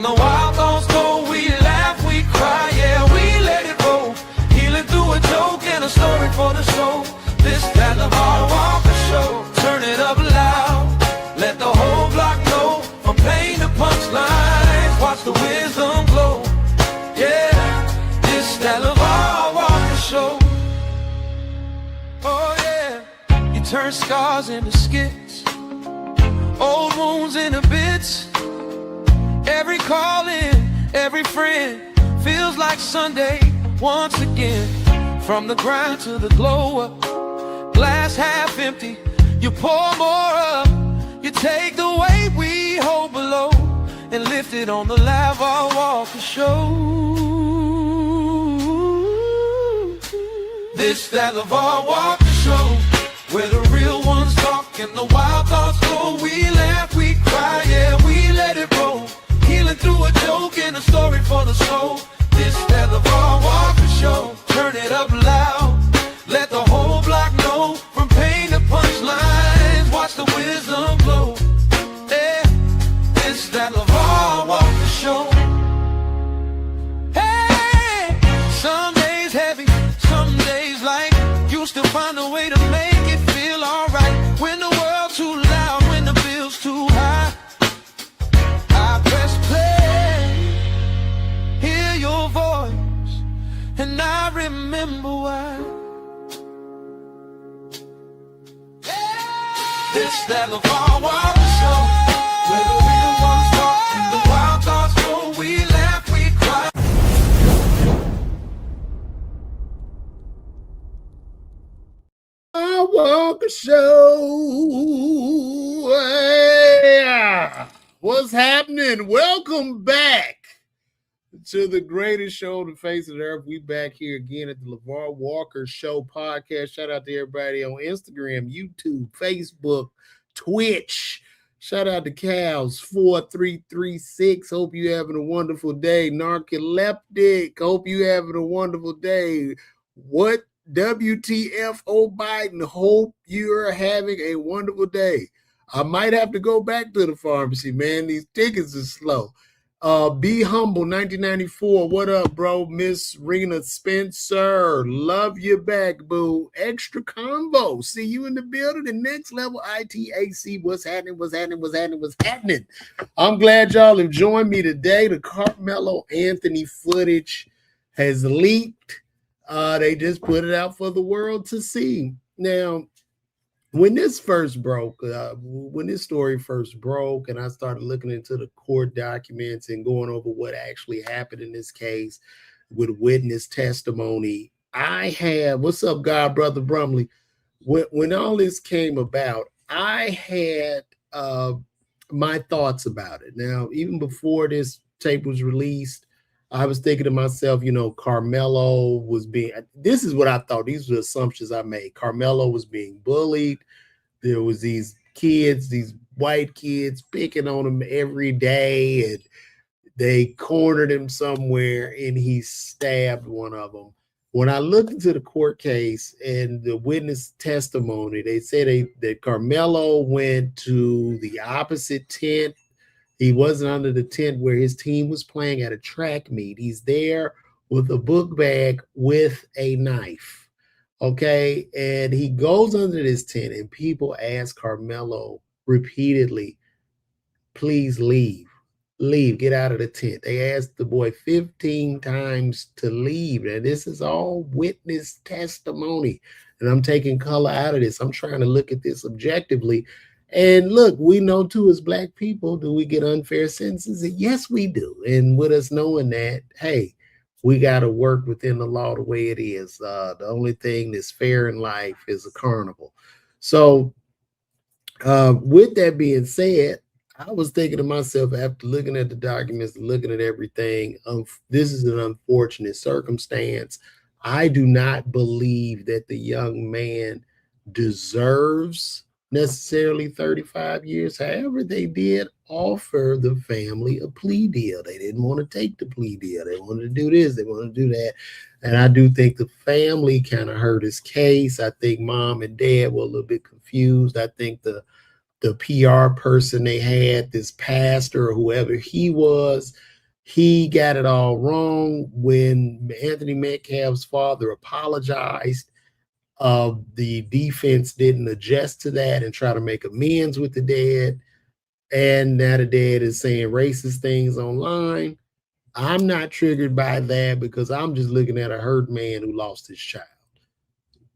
The wild thoughts go, we laugh, we cry, yeah, we let it roll. Healing through a joke and a story for the soul. This that LeVar Walker show. Turn it up loud, let the whole block know. From pain to punchlines, watch the wisdom glow. Yeah, this that LeVar Walker show. Oh yeah, you turn scars into skits, old wounds into bits. Every calling, every friend feels like Sunday once again. From the grind to the glow up, glass half empty, you pour more up. You take the weight we hold below and lift it on the LeVar Walker show. This that LeVar Walker show, where the real ones talk and the wild thoughts go. We laugh, we cry, yeah, we let it roll. Healing through a joke and a story for the soul. This that LeVar Walker show. Turn it up loud, let the whole block know. From pain to punchlines, watch the wisdom glow. Yeah, this that LeVar Walker show. Hey, some days heavy, some days light. You still find a way to make it feel alright. When the world's too loud, when the bill's too high, I press play, hear your voice, and I remember why. This that LeVar Walker show, where the real ones talk and the wild thoughts go. We laugh, we cry. Walker show. Yeah. What's happening? Welcome back to the greatest show on the face of the earth. We back here again at the LeVar Walker Show podcast. Shout out to everybody on Instagram, YouTube, Facebook, Twitch. Shout out to Cows 4336. Hope you having a wonderful day. Narcoleptic. Hope you having a wonderful day. What WTF, oh Biden? Hope you're having a wonderful day. I might have to go back to the pharmacy, man. These tickets are slow. Be Humble 1994. What up, bro? Miss Rena Spencer. Love you back, boo. Extra combo. See you in the building. The next level ITAC. What's happening? What's happening? What's happening? What's happening? I'm glad y'all have joined me today. The Karmelo Anthony footage has leaked. They just put it out for the world to see. Now, when this first broke, when this story first broke, and I started looking into the court documents and going over what actually happened in this case with witness testimony, I had, what's up, God, Brother Brumley? When all this came about, I had my thoughts about it. Now, even before this tape was released, I was thinking to myself, you know, Karmelo was being, this is what I thought. These were the assumptions I made. Karmelo was being bullied. There was these kids, these white kids picking on him every day, and they cornered him somewhere and he stabbed one of them. When I looked into the court case and the witness testimony, they said that Karmelo went to the opposite tent. He wasn't under the tent where his team was playing at a track meet. He's there with a book bag with a knife, okay? And he goes under this tent, and people ask Karmelo repeatedly, please leave, get out of the tent. They asked the boy 15 times to leave. And this is all witness testimony. And I'm taking color out of this. I'm trying to look at this objectively. And look, we know too, as Black people, do we get unfair sentences? Yes, we do. And with us knowing that, hey, we got to work within the law the way it is. The only thing that's fair in life is a carnival. So with that being said, I was thinking to myself, after looking at the documents, looking at everything, this is an unfortunate circumstance. I do not believe that the young man deserves necessarily 35 years. However, they did offer the family a plea deal. They didn't want to take the plea deal. They wanted to do this, they wanted to do that. And I do think the family kind of hurt his case. I think mom and dad were a little bit confused. I think the PR person they had, this pastor or whoever he was, he got it all wrong when Anthony Metcalf's father apologized. The defense didn't adjust to that and try to make amends with the dad. And now the dad is saying racist things online. I'm not triggered by that because I'm just looking at a hurt man who lost his child.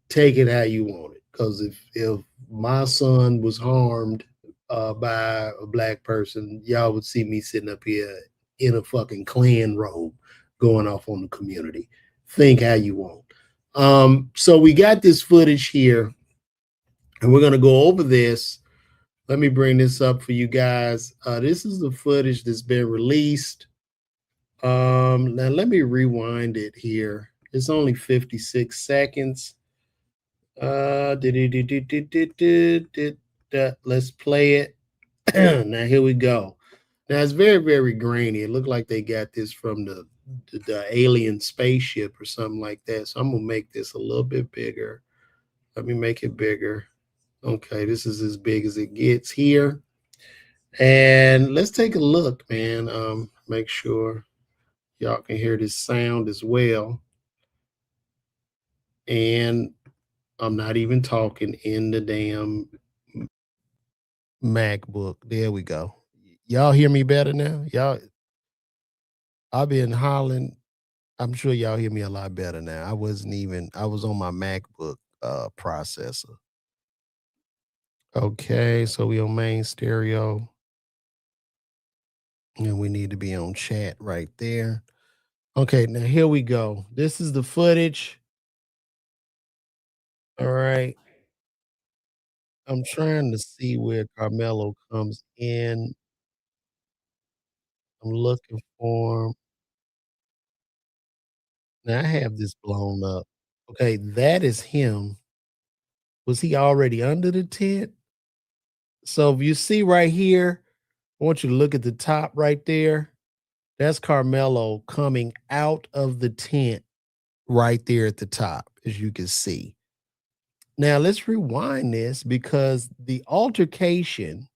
Take it how you want it. Because if my son was harmed by a black person, y'all would see me sitting up here in a fucking Klan robe going off on the community. Think how you want. So we got this footage here, and we're gonna go over this. Let me bring this up for you guys. This is the footage that's been released. Now let me rewind it here. It's only 56 seconds. Let's play it. Now here we go. Now it's very, very grainy. It looked like they got this from the alien spaceship or something like that. So I'm gonna make this a little bit bigger. Let me make it bigger. Okay, this is as big as it gets here. And let's take a look, man. Make sure y'all can hear this sound as well. And I'm not even talking in the damn MacBook. There we go. Y'all hear me better now? Y'all, I've been hollering. I'm sure y'all hear me a lot better now. I was on my MacBook processor. Okay, so we on main stereo. And we need to be on chat right there. Okay, now here we go. This is the footage. All right. I'm trying to see where Carmelo comes in. I'm looking for him. Now I have this blown up. Okay, that is him. Was he already under the tent? So if you see right here, I want you to look at the top right there. That's Carmelo coming out of the tent right there at the top, as you can see. Now let's rewind this because the altercation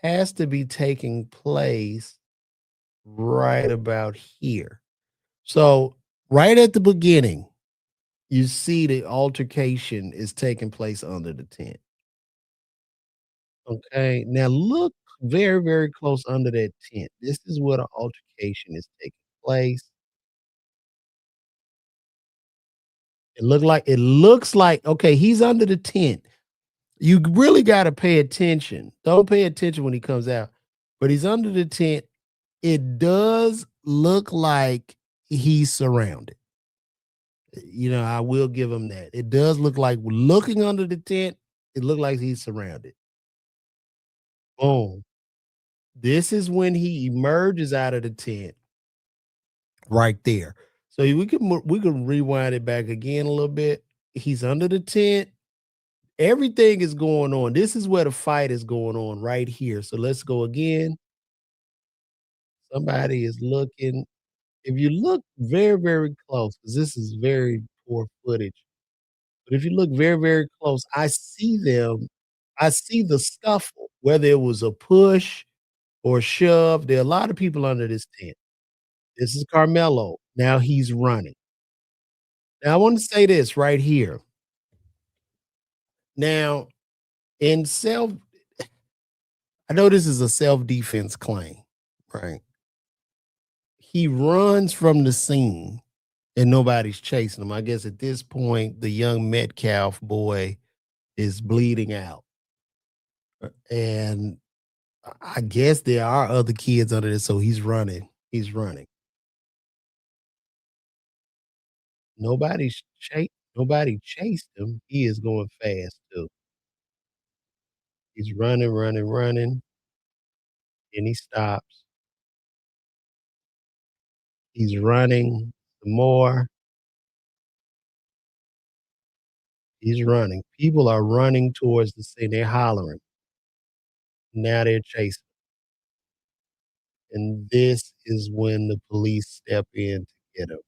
has to be taking place right about here. So right at the beginning, you see the altercation is taking place under the tent. Okay. Now look very, very close under that tent. This is where the altercation is taking place. It looks like okay, he's under the tent. You really got to pay attention. Don't pay attention when he comes out, but he's under the tent. It does look like he's surrounded. I will give him that. It does look like looking under the tent, it looked like he's surrounded. Boom. This is when he emerges out of the tent right there. So we can rewind it back again a little bit. He's under the tent. Everything is going on. This is where the fight is going on right here. So let's go again. Somebody is looking. If you look very, very close, because this is very poor footage, but if you look very, very close, I see them. I see the scuffle, whether it was a push or shove. There are a lot of people under this tent. This is Carmelo. Now he's running. Now I want to say this right here. Now, in self, I know this is a self-defense claim, right? He runs from the scene and nobody's chasing him. I guess at this point, the young Metcalf boy is bleeding out. And I guess there are other kids under this, so he's running. He's running. Nobody chased him. He is going fast too. He's running, running, running, and he stops. He's running some more. He's running. People are running towards the scene. They're hollering. Now they're chasing. And this is when the police step in to get him.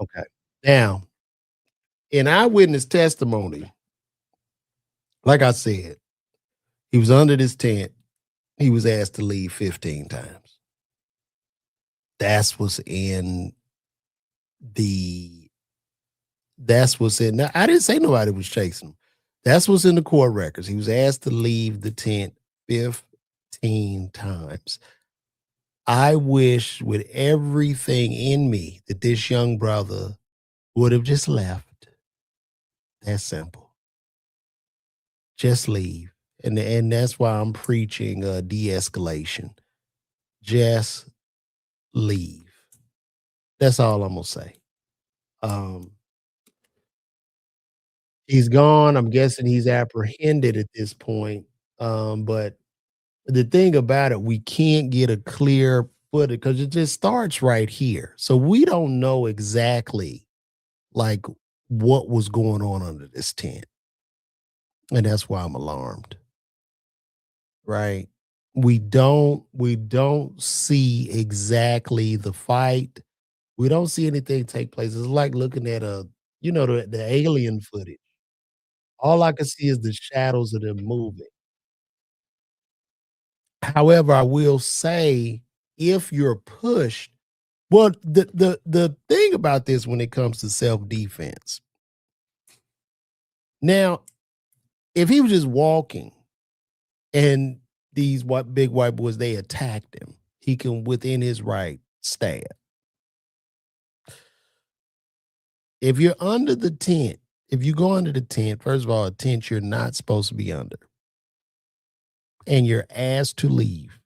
Okay. Now, in eyewitness testimony, like I said, he was under this tent. He was asked to leave 15 times. That's what's in the that's what's in now. I didn't say nobody was chasing him. That's what's in the court records. He was asked to leave the tent 15 times. I wish with everything in me that this young brother would have just left. That's simple. Just leave. And that's why I'm preaching de-escalation. Just leave. That's all I'm gonna say. Um, he's gone. I'm guessing he's apprehended at this point. But the thing about it, we can't get a clear footage because it just starts right here. So we don't know exactly like what was going on under this tent. And that's why I'm alarmed. Right. We don't see exactly the fight. We don't see anything take place. It's like looking at the alien footage. All I can see is the shadows of them moving. However, I will say if you're pushed, well, the thing about this when it comes to self-defense. Now, if he was just walking and these big white boys they attacked him, he can within his right stab. If you're under the tent, if you go under the tent, first of all, a tent you're not supposed to be under, and you're asked to leave,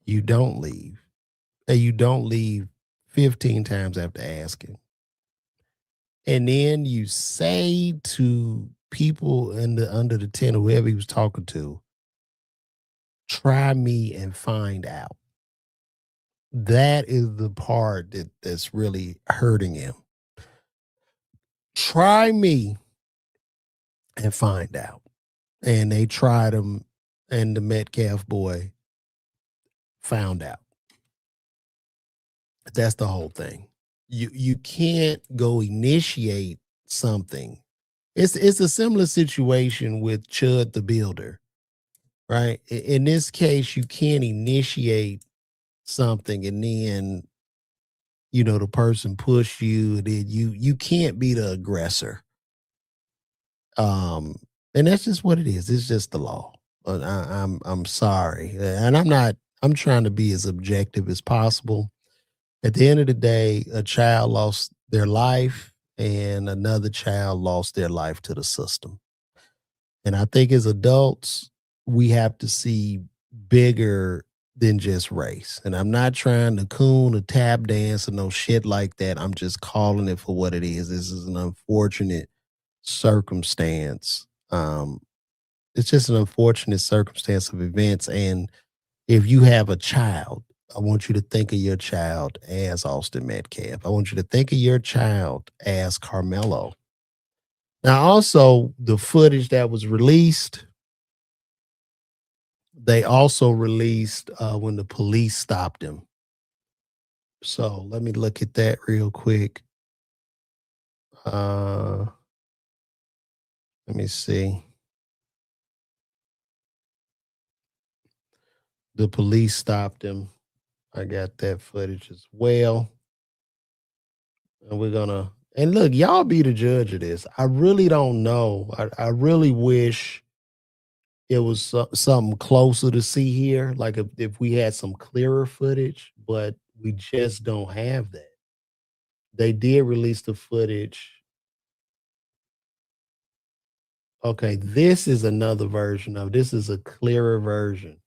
you don't leave. And you don't leave 15 times after asking. And then you say to people under the tent, whoever he was talking to, try me and find out. That is the part that's really hurting him. Try me and find out. And they tried him, and the Metcalf boy found out. That's the whole thing. You can't go initiate something. It's a similar situation with Chud the Builder, right? In this case, you can't initiate something and then the person push you, and then you can't be the aggressor. Um, and that's just what it is. It's just the law. I'm sorry, and I'm trying to be as objective as possible. At the end of the day, a child lost their life and another child lost their life to the system. And I think as adults, we have to see bigger than just race. And I'm not trying to coon or tap dance or no shit like that. I'm just calling it for what it is. This is an unfortunate circumstance. It's just an unfortunate circumstance of events. And if you have a child, I want you to think of your child as Austin Metcalf. I want you to think of your child as Carmelo. Now, also, the footage that was released, they also released when the police stopped him. So let me look at that real quick. Uh, let me see. The police stopped him. I got that footage as well. And we're gonna and look, y'all be the judge of this. I really don't know. I really wish it was something closer to see here, like if we had some clearer footage, but we just don't have that. They did release the footage. Okay, this is another version of this is a clearer version.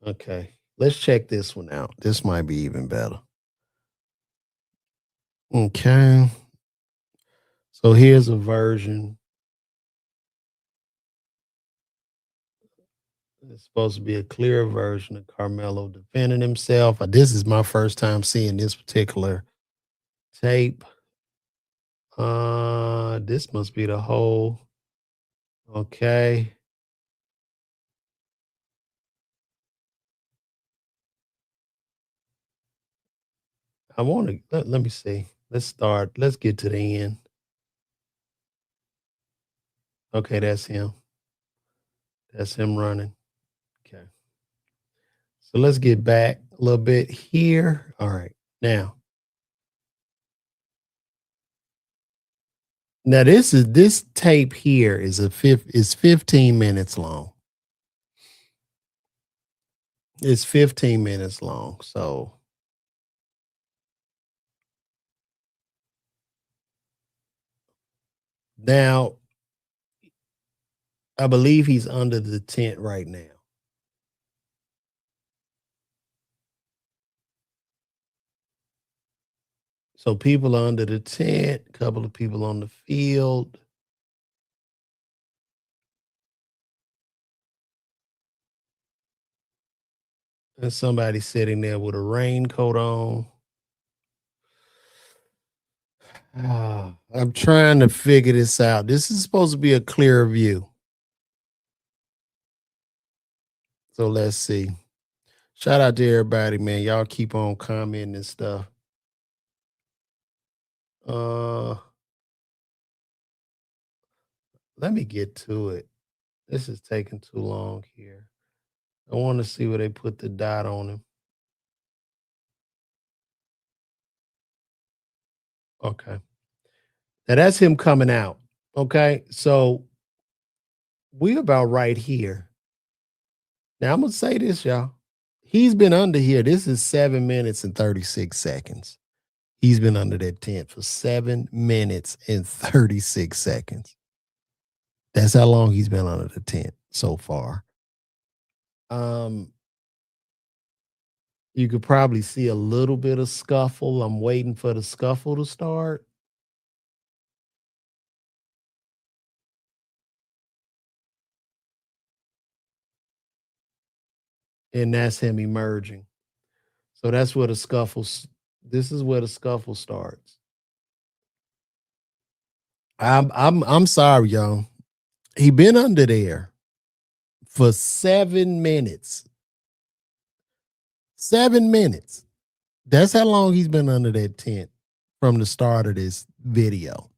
Okay, let's check this one out. This might be even better. Okay, so here's a version. It's supposed to be a clearer version of Carmelo defending himself. This is my first time seeing this particular tape. This must be the whole. Okay. I want to let me see. Let's start. Let's get to the end. Okay, that's him. That's him running. Okay. So let's get back. A little bit here. All right. Now this tape here is 15 minutes long. It's 15 minutes long. So now I believe he's under the tent right now. So people are under the tent, a couple of people on the field. And somebody sitting there with a raincoat on. I'm trying to figure this out. This is supposed to be a clear view. So let's see. Shout out to everybody, man. Y'all keep on commenting and stuff. Let me get to it. This is taking too long here. I want to see where they put the dot on him. Okay. Now that's him coming out. Okay. So we about right here. Now I'm gonna say this, y'all. He's been under here. This is 7 minutes and 36 seconds. He's been under that tent for 7 minutes and 36 seconds. That's how long he's been under the tent so far. You could probably see a little bit of scuffle. I'm waiting for the scuffle to start. And that's him emerging. So that's where the scuffle. This is where the scuffle starts. I'm sorry, y'all. He been under there for 7 minutes. 7 minutes. That's how long he's been under that tent from the start of this video.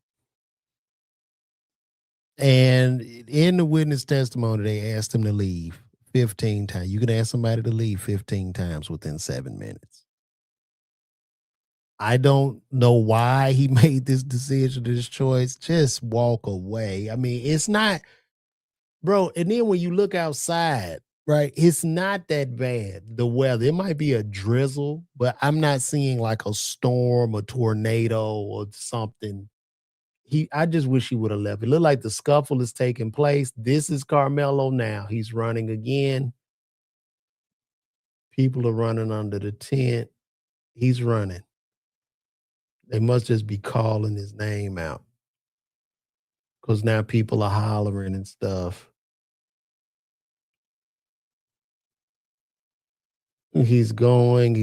And in the witness testimony, they asked him to leave 15 times. You can ask somebody to leave 15 times within 7 minutes. I don't know why he made this decision, this choice. Just walk away. I mean, it's not, bro. And then when you look outside, right, it's not that bad. The weather, it might be a drizzle, but I'm not seeing like a storm, a tornado, or something. I just wish he would have left. It looked like the scuffle is taking place. This is Karmelo now. He's running again. People are running under the tent. He's running. They must just be calling his name out. Because now people are hollering and stuff. He's going.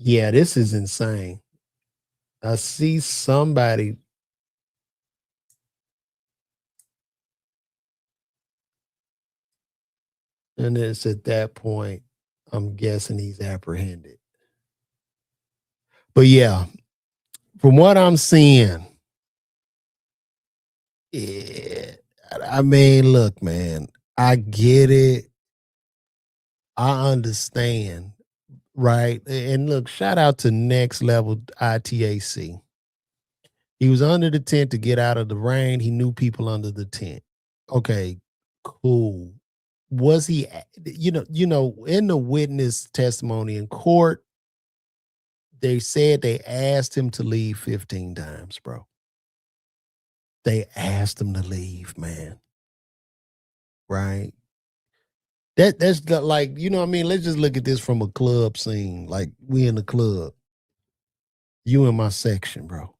Yeah, this is insane. I see somebody. And it's at that point, I'm guessing he's apprehended. But yeah, from what I'm seeing, yeah, I mean, look, man, I get it. I understand, right? And look, shout out to Next Level ITAC. He was under the tent to get out of the rain. He knew people under the tent. Okay, cool. Was he, in the witness testimony in court, they said they asked him to leave 15 times, bro. They asked him to leave, man. Right? That's like, you know what I mean? Let's just look at this from a club scene. Like we in the club. You in my section, bro.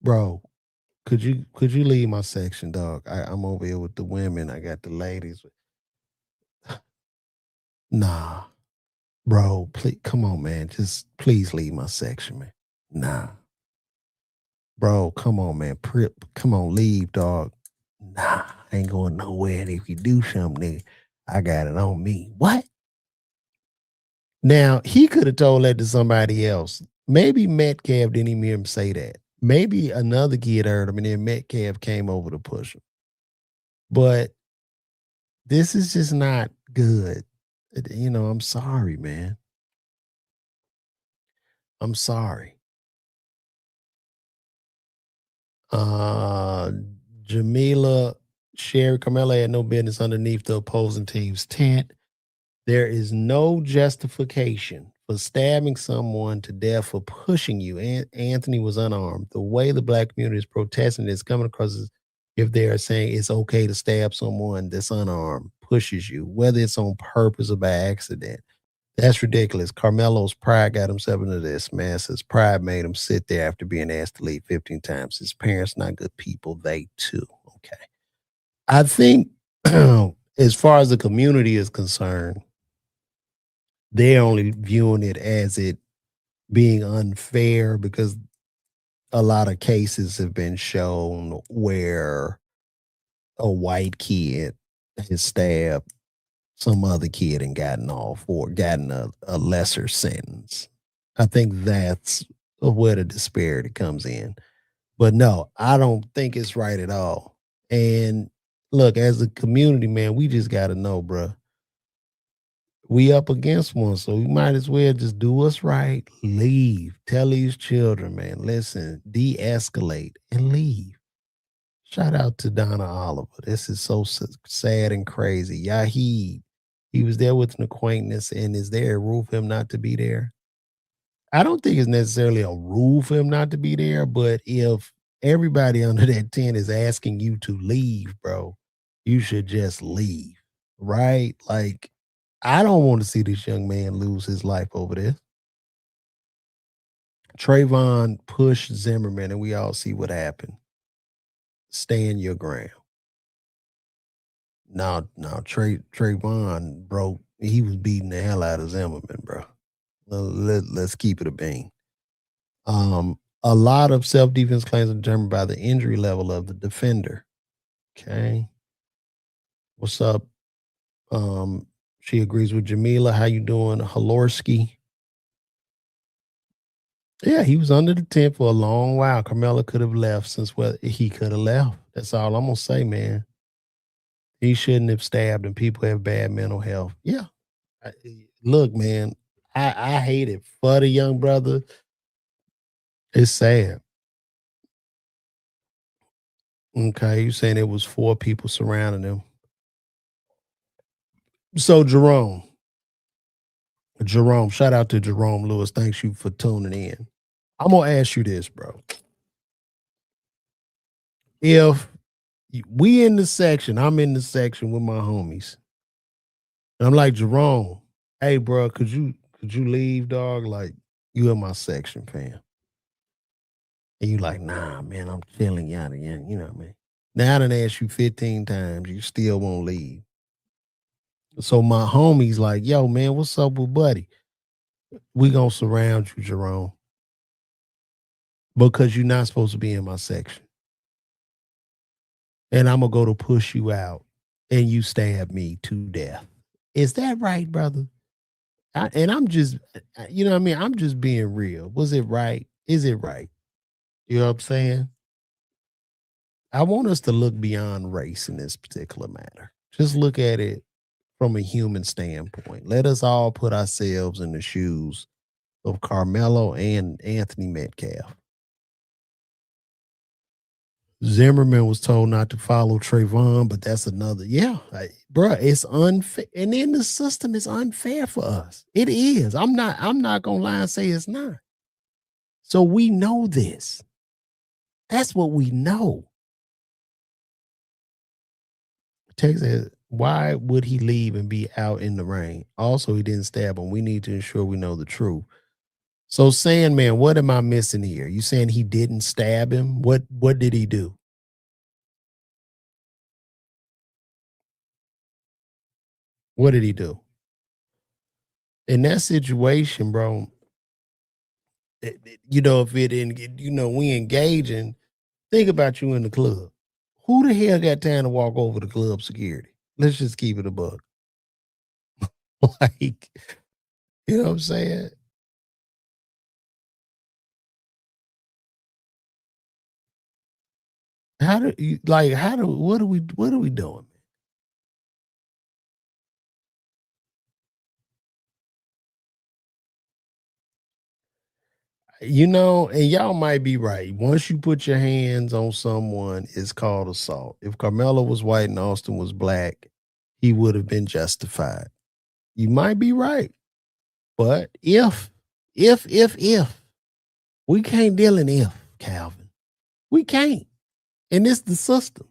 Bro, could you leave my section, dog? I'm over here with the women. I got the ladies. Nah, bro, please come on, man. Just please leave my section, man. Nah. Bro, come on, man. Come on, leave, dog. Nah, I ain't going nowhere. And if you do something, I got it on me. What? Now, he could have told that to somebody else. Maybe Metcalf didn't even hear him say that. Maybe another kid heard him, and then Metcalf came over to push him. But This is just not good. I'm sorry, man. I'm sorry. Uh Jamila Sherry Carmelo had no business underneath the opposing team's tent. There is no justification for stabbing someone to death for pushing you. Anthony was unarmed. The way the black community is protesting is coming across as if they are saying it's okay to stab someone that's unarmed, pushes you, whether it's on purpose or by accident. That's ridiculous. Carmelo's pride got himself into this mess. His pride made him sit there after being asked to leave 15 times. His parents not good people. They too. Okay. I think as far as the community is concerned, they're only viewing it as it being unfair because a lot of cases have been shown where a white kid has stabbed some other kid and gotten a lesser sentence. I think that's where the disparity comes in. But no, I don't think it's right at all. And look, as a community, man, we just got to know, bro. We up against one, so we might as well just do what's right. Leave. Tell these children, man, listen, de-escalate and leave. Shout out to Donna Oliver. This is so sad and crazy. Yahid, he was there with an acquaintance, and is there a rule for him not to be there? I don't think it's necessarily a rule for him not to be there, but if everybody under that tent is asking you to leave, bro, you should just leave, right? Like, I don't want to see this young man lose his life over this. Trayvon pushed Zimmerman, and we all see what happened. Stand your ground. Now, Trayvon, bro, he was beating the hell out of Zimmerman, bro. Let's keep it a bean. A lot of self defense claims are determined by the injury level of the defender. Okay, what's up? She agrees with Jamila. How you doing, Halorski? Yeah, he was under the tent for a long while. Carmelo could have left since well, he could have left. That's all I'm gonna say, man. He shouldn't have stabbed, and people have bad mental health. Yeah, look, man, I hate it for the young brother. It's sad. Okay, you saying it was four people surrounding him. So Jerome, shout out to Jerome Lewis. Thanks you for tuning in. I'm gonna ask you this, bro. If we in the section, I'm in the section with my homies, and I'm like Jerome, hey, bro, could you leave, dog? Like you in my section, fam. And you like, nah, man, I'm chilling, yada yada. You know what I mean? Now I done asked you 15 times, you still won't leave. So my homies like, yo, man, what's up with Buddy? We gonna surround you, Jerome, because you're not supposed to be in my section. And I'm gonna go to push you out and you stab me to death. Is that right, brother? I'm just, you know what I mean? I'm just being real. Was it right? Is it right? You know what I'm saying? I want us to look beyond race in this particular matter. Just look at it from a human standpoint. Let us all put ourselves in the shoes of Carmelo and Anthony Metcalf. Zimmerman was told not to follow Trayvon, but that's another. Yeah, bro, it's unfair, and then the system is unfair for us. It is. I'm not. I'm not gonna lie and say it's not. So we know this. That's what we know. Texas, why would he leave and be out in the rain? Also, he didn't stab him. We need to ensure we know the truth. So, Sandman, what am I missing here? You saying he didn't stab him? What did he do? What did he do? In that situation, bro, if it didn't, we engaging, think about you in the club. Who the hell got time to walk over to club security? Let's just keep it a buck. Like, you know what I'm saying? What are we doing? And y'all might be right. Once you put your hands on someone, it's called assault. If Carmelo was white and Austin was black, he would have been justified. You might be right. But if, we can't deal in if, Calvin. We can't. And it's the system.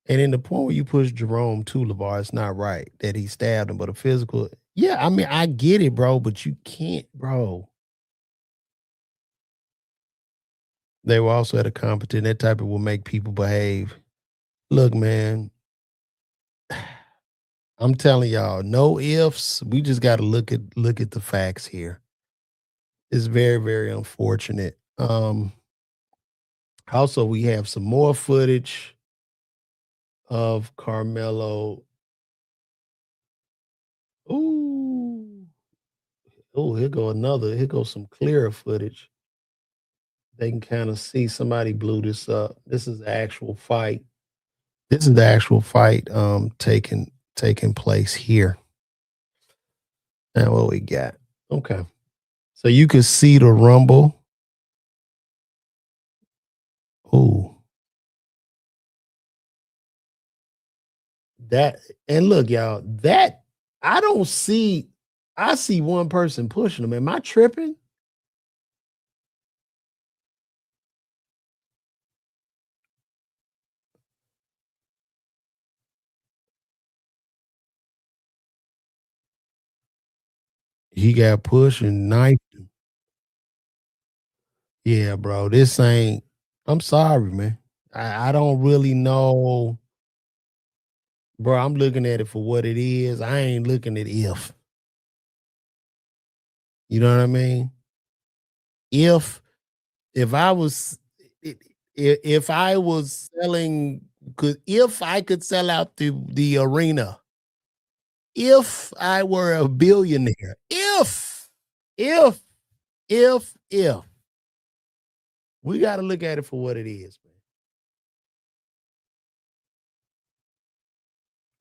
And in the point where you push Jerome to LeVar, it's not right that he stabbed him, but a physical. Yeah, I mean, I get it, bro, but you can't, bro. They were also at a competition. That type of will make people behave. Look, man, I'm telling y'all, no ifs. We just got to look at the facts here. It's very, very unfortunate. Also, we have some more footage of Carmelo. Ooh, oh, here goes some clearer footage. They can kind of see somebody blew this up. This is the actual fight. This is the actual fight taking place here. Now what we got? Okay. So you can see the rumble. Ooh. That and look, y'all, that I don't see I see one person pushing him. Am I tripping? He got pushed and knifed him. Yeah, bro. This ain't I'm sorry, man. I don't really know. Bro, I'm looking at it for what it is. I ain't looking at if. You know what I mean? If if I was if I was selling could if I could sell out the arena, if I were a billionaire, if, if we got to look at it for what it is, man.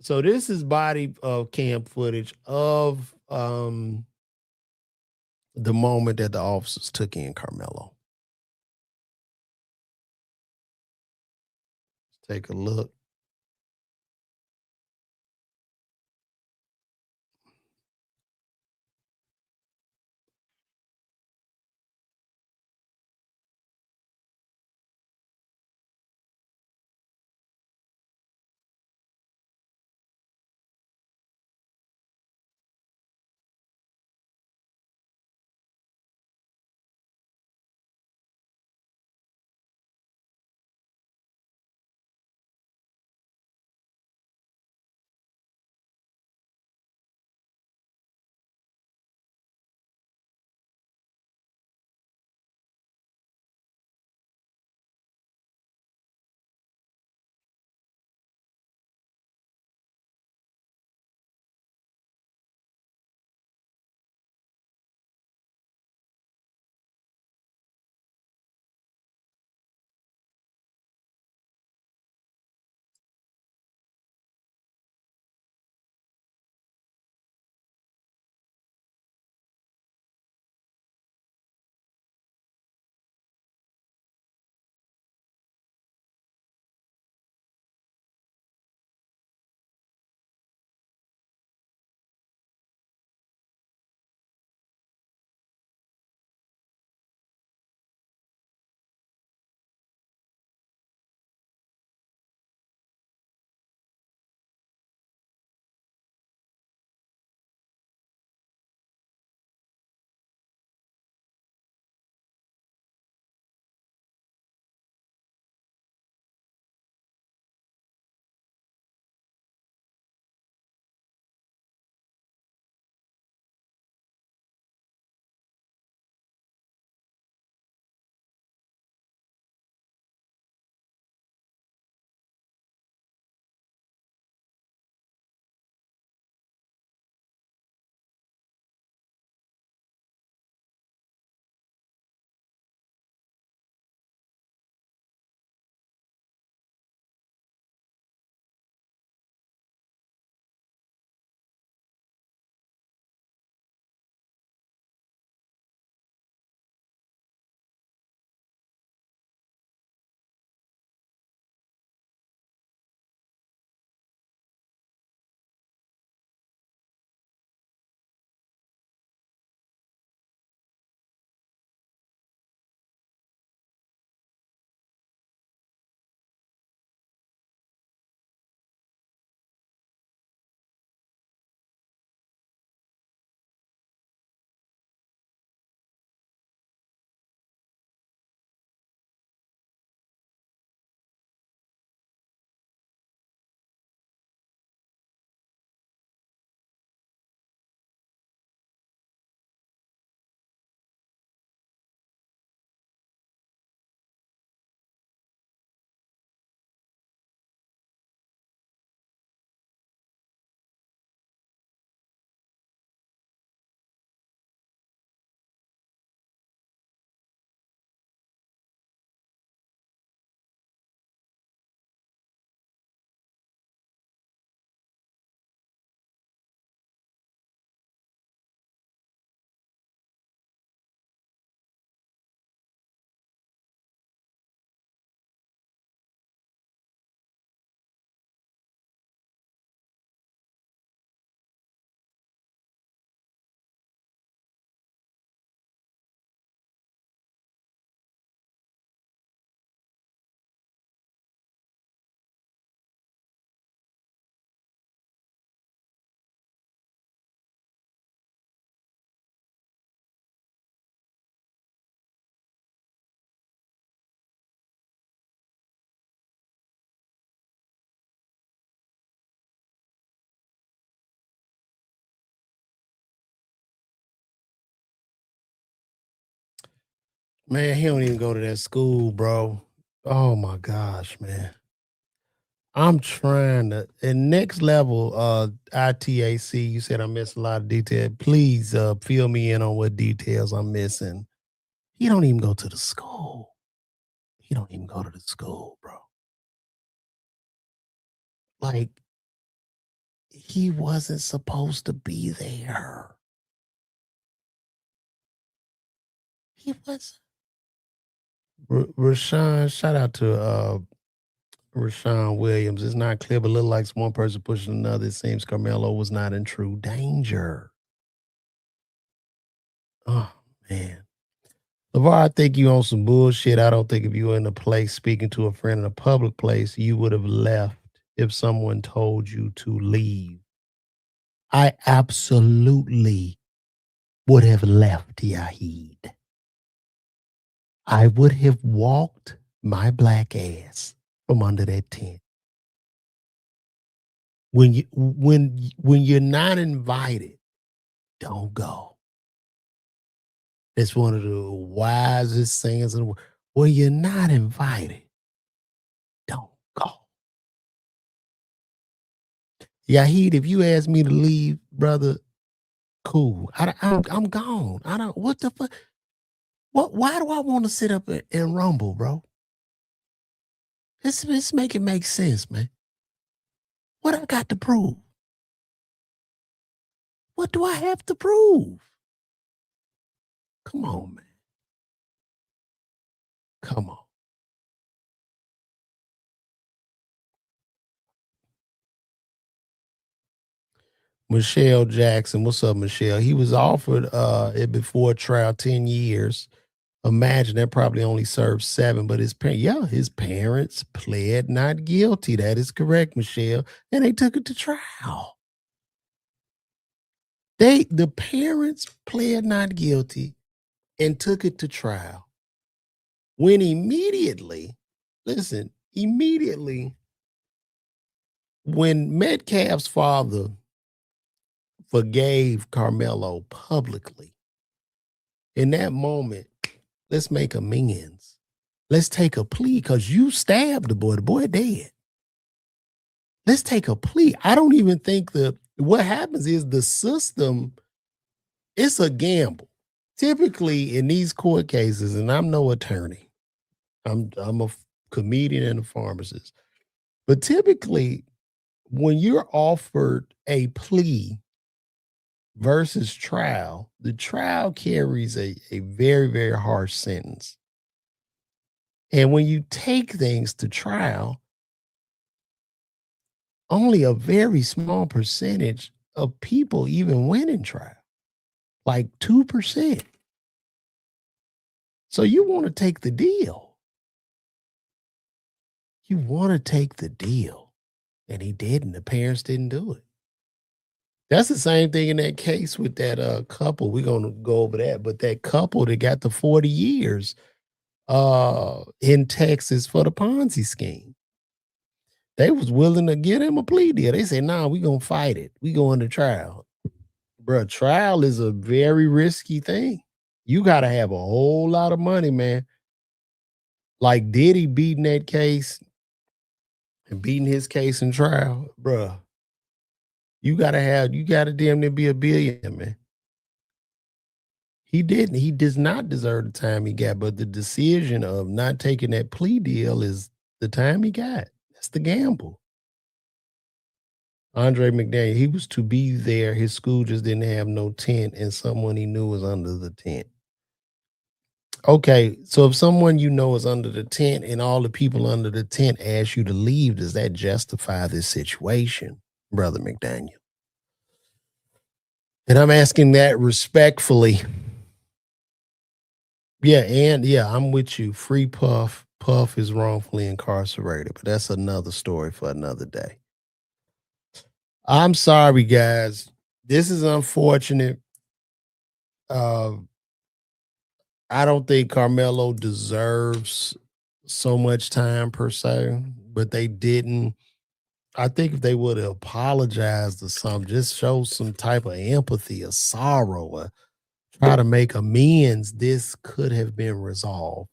So this is body cam footage of the moment that the officers took in Carmelo. Take a look. Man, he don't even go to that school, bro. Oh my gosh, man. I'm trying to and next level ITAC, you said I missed a lot of detail. Please fill me in on what details I'm missing. He don't even go to the school. He don't even go to the school, bro. Like he wasn't supposed to be there. He was Rashawn, shout out to Rashawn Williams. It's not clear, but look like one person pushing another. It seems Carmelo was not in true danger. Oh man. LeVar, I think you on some bullshit. I don't think if you were in a place speaking to a friend in a public place, you would have left if someone told you to leave. I absolutely would have left, Yahid. I would have walked my black ass from under that tent. When you're not invited, don't go. It's one of the wisest sayings in the world. When you're not invited, don't go. Yahid, if you ask me to leave, brother, cool. I'm gone. I don't. What the fuck? What? Why do I want to sit up and rumble, bro? Let's make it make sense, man. What I got to prove? What do I have to prove? Come on, man. Come on. Michelle Jackson. What's up, Michelle? He was offered it before trial 10 years. Imagine that probably only served 7, but his parents pled not guilty. That is correct, Michelle. And they took it to trial. The parents pled not guilty and took it to trial. When immediately, when Metcalf's father forgave Carmelo publicly, in that moment, let's make amends. Let's take a plea because you stabbed the boy dead. Let's take a plea. I don't even think what happens is the system, it's a gamble. Typically in these court cases, and I'm no attorney, I'm a comedian and a pharmacist, but typically when you're offered a plea versus trial, the trial carries a very, very harsh sentence. And when you take things to trial, only a very small percentage of people even win in trial, like 2%. So you want to take the deal. You want to take the deal. And he didn't. The parents didn't do it. That's the same thing in that case with that couple. We're going to go over that. But that couple that got the 40 years in Texas for the Ponzi scheme. They was willing to give him a plea deal. They said, nah, we're going to fight it. We going to trial. Bro, trial is a very risky thing. You got to have a whole lot of money, man. Like Diddy beating that case and beating his case in trial, bro. You got to damn near be a billionaire, man. He didn't. He does not deserve the time he got, but the decision of not taking that plea deal is the time he got. That's the gamble. Andre McDaniel, he was to be there. His school just didn't have no tent, and someone he knew was under the tent. Okay, so if someone you know is under the tent and all the people under the tent ask you to leave, does that justify this situation, Brother McDaniel? And I'm asking that respectfully. Yeah, I'm with you. Free Puff. Puff is wrongfully incarcerated, but that's another story for another day. I'm sorry, guys. This is unfortunate. I don't think Carmelo deserves so much time per se, but they didn't. I think if they would have apologized or something, just show some type of empathy or sorrow or try to make amends, this could have been resolved.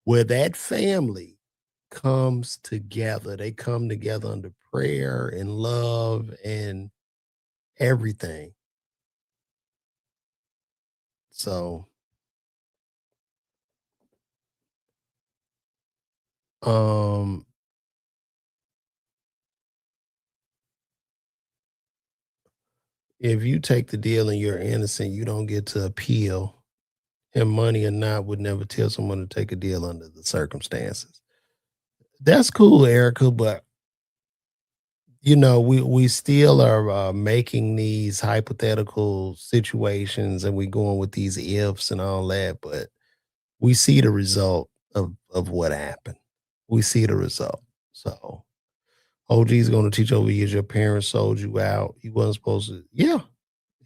Where that family comes together, they come together under prayer and love and everything. So, um, if you take the deal and you're innocent, you don't get to appeal. And money or not would never tell someone to take a deal under the circumstances. That's cool, Erica, but we still are making these hypothetical situations and we going with these ifs and all that, but we see the result of what happened. We see the result. So OG is going to teach over years your parents sold you out. He wasn't supposed to. Yeah,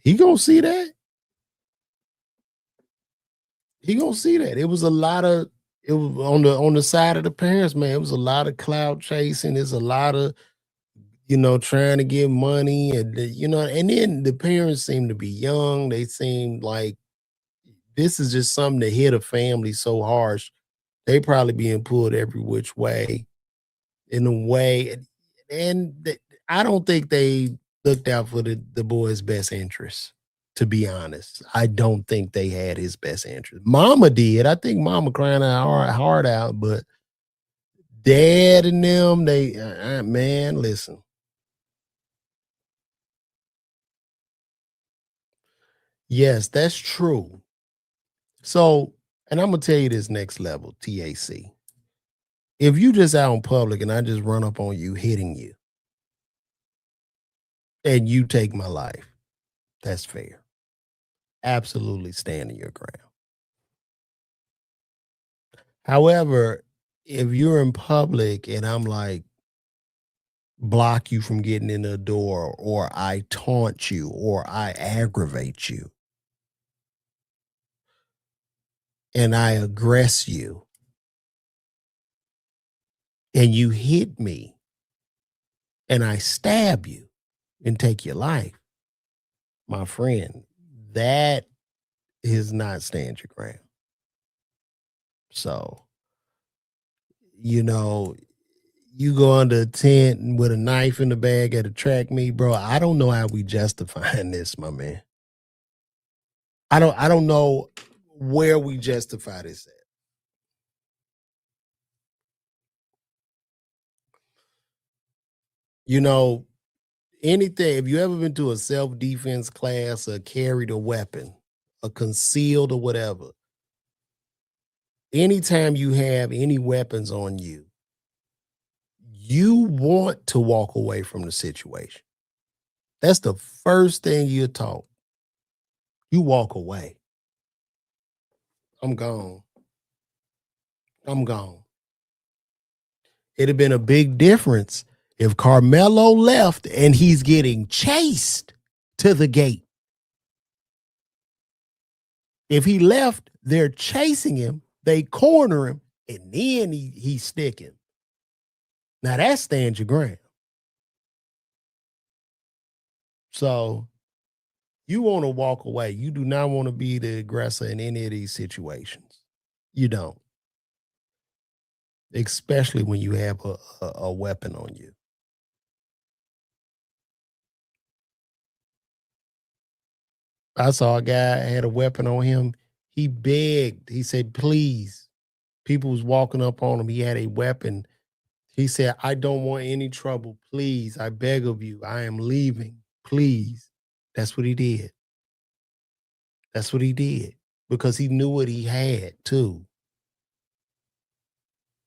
he gonna see that. He gonna see that. It was a lot of it was on the side of the parents, man. It was a lot of cloud chasing. There's a lot of trying to get money and then the parents seem to be young. They seem like this is just something that hit a family so harsh. They probably being pulled every which way in a way. I don't think they looked out for the boy's best interest. To be honest, I don't think they had his best interest. Mama did. I think mama crying her heart out, but dad and them, they man, listen. Yes, that's true. So, and I'm gonna tell you this next level, TAC. If you just out in public and I just run up on you hitting you and you take my life, that's fair. Absolutely standing your ground. However, if you're in public and I'm like block you from getting in the door or I taunt you or I aggravate you and I aggress you and you hit me and I stab you and take your life, my friend, that is not stand your ground. So, you know, you go under a tent and with a knife in the bag at a track meet, bro. I don't know how we justifying this, my man. I don't know where we justify this at. You know, anything, if you ever been to a self-defense class or carried a weapon, or concealed or whatever, anytime you have any weapons on you, you want to walk away from the situation. That's the first thing you're taught. You walk away. I'm gone. I'm gone. It'd have been a big difference if Karmelo left and he's getting chased to the gate. If he left, they're chasing him, they corner him, and then he's sticking. Now that stands your ground. So you want to walk away. You do not want to be the aggressor in any of these situations. You don't. Especially when you have a weapon on you. I saw a guy had a weapon on him. He begged. He said, please. People was walking up on him. He had a weapon. He said, I don't want any trouble. Please, I beg of you. I am leaving. Please. That's what he did. That's what he did because he knew what he had too.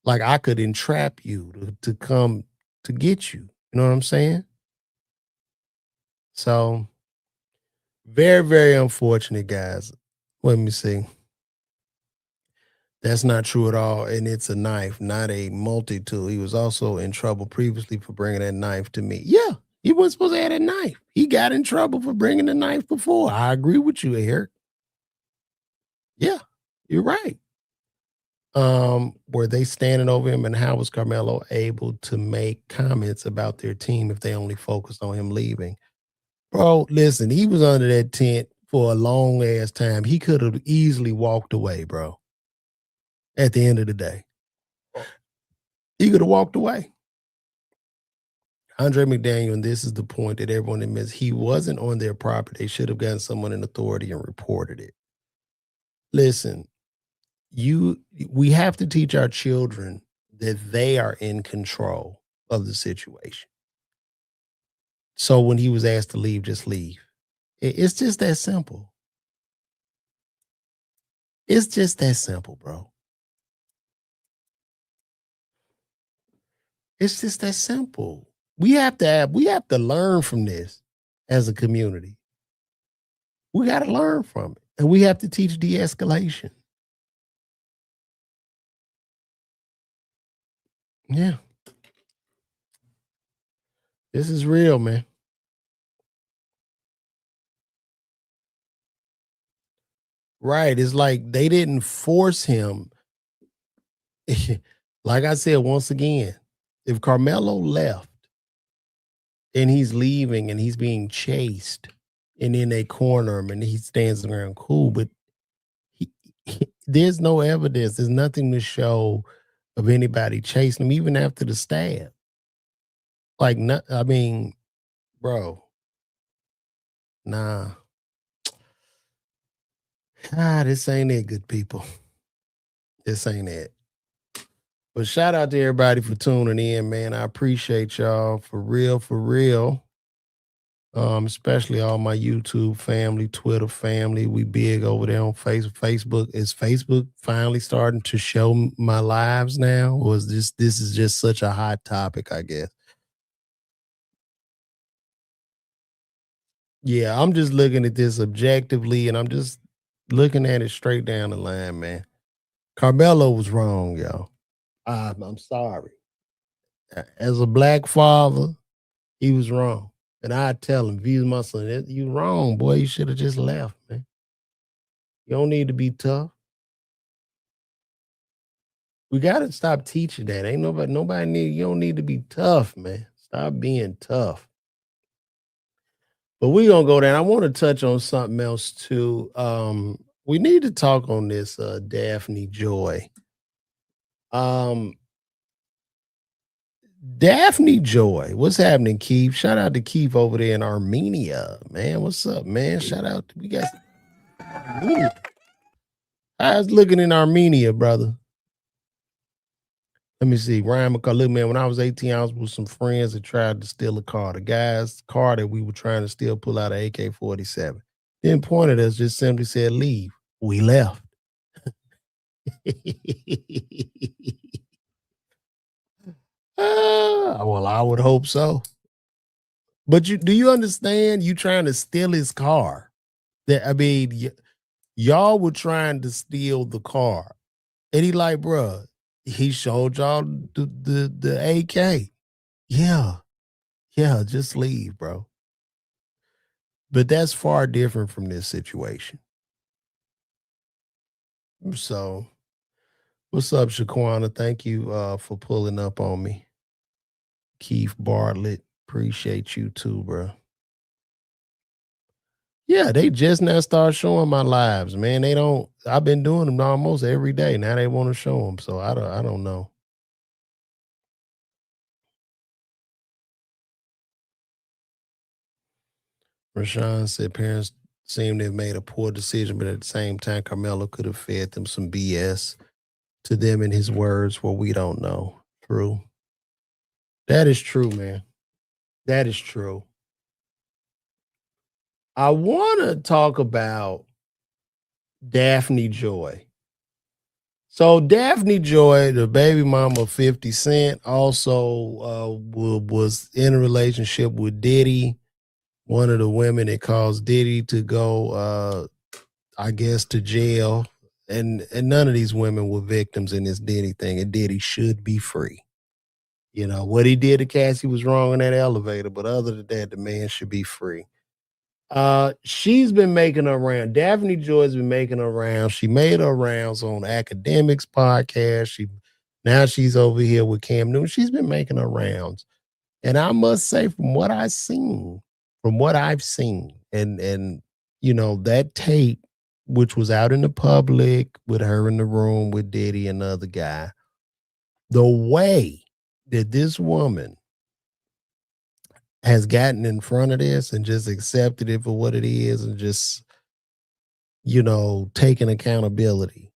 Like I could entrap you to come to get you. You know what I'm saying? So very, very unfortunate, guys. Let me see. That's not true at all. And it's a knife, not a multi tool. He was also in trouble previously for bringing that knife to me. Yeah, he wasn't supposed to have a knife. He got in trouble for bringing the knife before. I agree with you, Eric. Yeah, you're right. Were they standing over him, and how was Carmelo able to make comments about their team if they only focused on him leaving? Bro, listen, he was under that tent for a long ass time. He could have easily walked away, bro. At the end of the day, he could have walked away. Andre McDaniel, and this is the point that everyone admits, he wasn't on their property. They should have gotten someone in authority and reported it. Listen, we have to teach our children that they are in control of the situation. So when he was asked to leave, just leave. It's just that simple. It's just that simple, bro. It's just that simple. We have to learn from this as a community. We got to learn from it. And we have to teach de-escalation. Yeah. This is real, man. Right. It's like they didn't force him. Like I said, once again, if Carmelo left and he's leaving and he's being chased and then they corner him and he stands around cool, but there's no evidence. There's nothing to show of anybody chasing him, even after the stab. Like, I mean, bro, nah. This ain't it, good people. This ain't it. But shout out to everybody for tuning in, man. I appreciate y'all for real, for real. Especially all my YouTube family, Twitter family. We big over there on Facebook. Is Facebook finally starting to show my lives now? Or is this is just such a hot topic, I guess? Yeah, I'm just looking at this objectively, and I'm just looking at it straight down the line, man. Carmelo was wrong, y'all. I'm sorry. As a black father, he was wrong. And I tell him, if he's my son, you wrong, boy. You should have just left, man. You don't need to be tough. We gotta stop teaching that. Ain't you don't need to be tough, man. Stop being tough. But we're gonna go down. I want to touch on something else too. We need to talk on this Daphne Joy. Daphne Joy, what's happening, Keith? Shout out to Keith over there in Armenia, man. What's up, man? Shout out to we got Armenia. How's looking in Armenia, brother? Let me see. Ryan McCall, look, man, when I was 18, I was with some friends that tried to steal a car. The guy's car that we were trying to steal pull out an AK-47. Then pointed us, just simply said, leave. We left. Well, I would hope so. But do you understand? You trying to steal his car? That I mean, y'all were trying to steal the car, and he like, bruh, he showed y'all the AK. Yeah, just leave, bro. But that's far different from this situation. So, what's up, Shaquana? Thank you for pulling up on me. Keith Bartlett, appreciate you too, bro. Yeah, they just now start showing my lives, man. They don't. I've been doing them almost every day. Now they want to show them, so I don't know. Rashawn said parents seem to have made a poor decision, but at the same time, Carmelo could have fed them some BS to them in his words. Well, we don't know. True. That is true, man. That is true. I want to talk about Daphne Joy. So Daphne Joy, the baby mama of 50 Cent, also was in a relationship with Diddy, one of the women that caused Diddy to go, I guess, to jail. And none of these women were victims in this Diddy thing, and Diddy should be free. You know, what he did to Cassie was wrong in that elevator, but other than that, the man should be free. She's been making her round. Daphne Joy's been making her rounds. She made her rounds on Academics podcast. Now she's over here with Cam Newton. She's been making her rounds. And I must say, from what I've seen, and that tape, which was out in the public with her in the room with Diddy and the other guy, the way that this woman has gotten in front of this and just accepted it for what it is and just, taking accountability.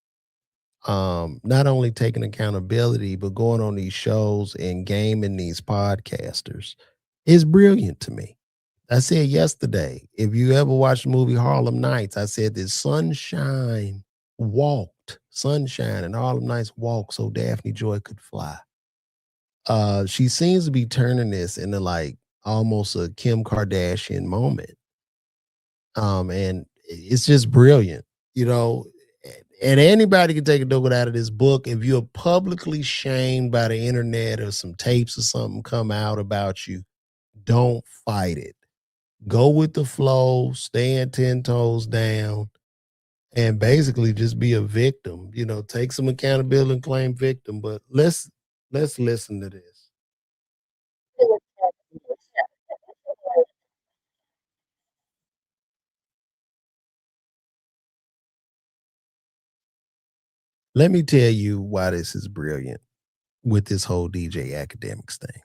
Not only taking accountability, but going on these shows and gaming these podcasters is brilliant to me. I said yesterday, if you ever watched the movie Harlem Nights, I said that Sunshine and Harlem Nights walked so Daphne Joy could fly. She seems to be turning this into like almost a Kim Kardashian moment. And it's just brilliant, you know. And anybody can take a nugget out of this book. If you're publicly shamed by the internet or some tapes or something come out about you, don't fight it. Go with the flow, stand 10 toes down, and basically just be a victim. Take some accountability and claim victim. But let's listen to this. Let me tell you why this is brilliant with this whole DJ academics thing.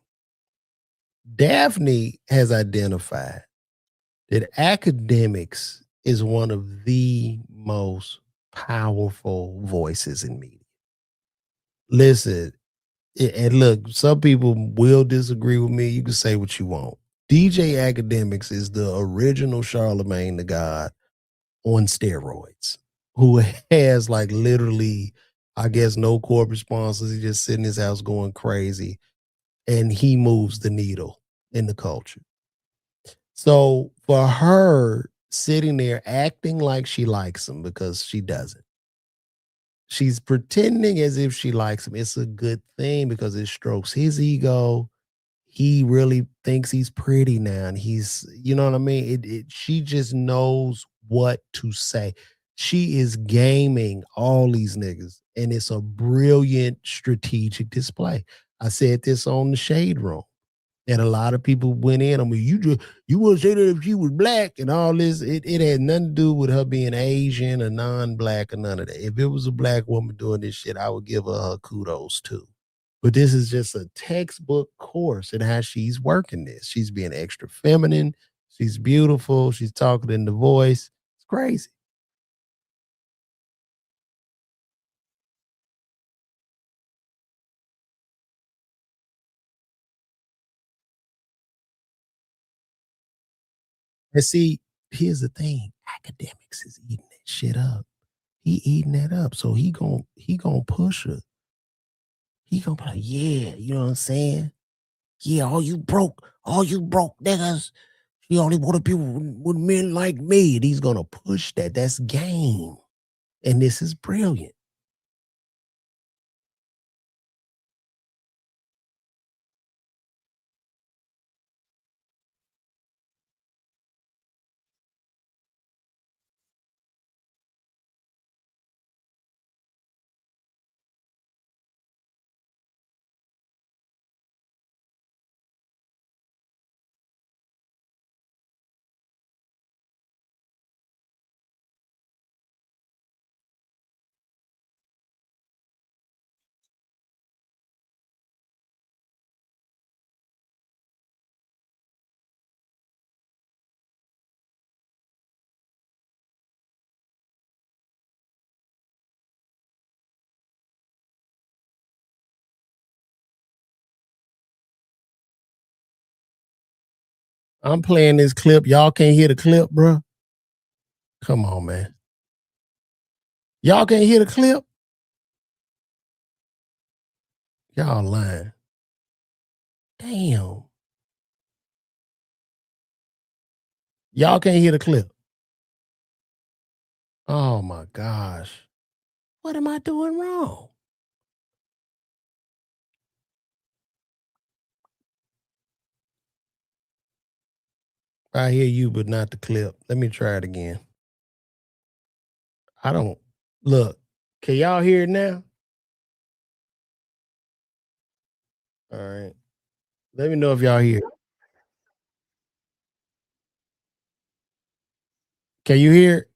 Daphne has identified that academics is one of the most powerful voices in media. Listen, and look, some people will disagree with me. You can say what you want. DJ Academics is the original Charlemagne the God on steroids, who has like literally, I guess, no corporate sponsors. He just sit in his house going crazy, and he moves the needle in the culture. So for her sitting there acting like she likes him because she doesn't. She's pretending as if she likes him. It's a good thing because it strokes his ego. He really thinks he's pretty now, and you know what I mean? She just knows what to say. She is gaming all these niggas, and it's a brilliant strategic display. I said this on the Shade Room. And a lot of people went in. I mean, you would say that if she was black and all this, it had nothing to do with her being Asian or non-black or none of that. If it was a black woman doing this shit, I would give her kudos too. But this is just a textbook course in how she's working this. She's being extra feminine. She's beautiful. She's talking in the voice. It's crazy. And see, here's the thing: academics is eating that shit up. He eating that up, so he gonna push her. He gonna be like, yeah, you know what I'm saying? Yeah, all you broke niggas. He only want to be with men like me. And he's gonna push that. That's game. And this is brilliant. I'm playing this clip. Y'all can't hear the clip, bro. Come on, man. Y'all can't hear the clip? Y'all lying. Damn. Y'all can't hear the clip. Oh my gosh. What am I doing wrong? I hear you, but not the clip. Let me try it again. I don't look. Can y'all hear it now? All right. Let me know if y'all hear. Can you hear it?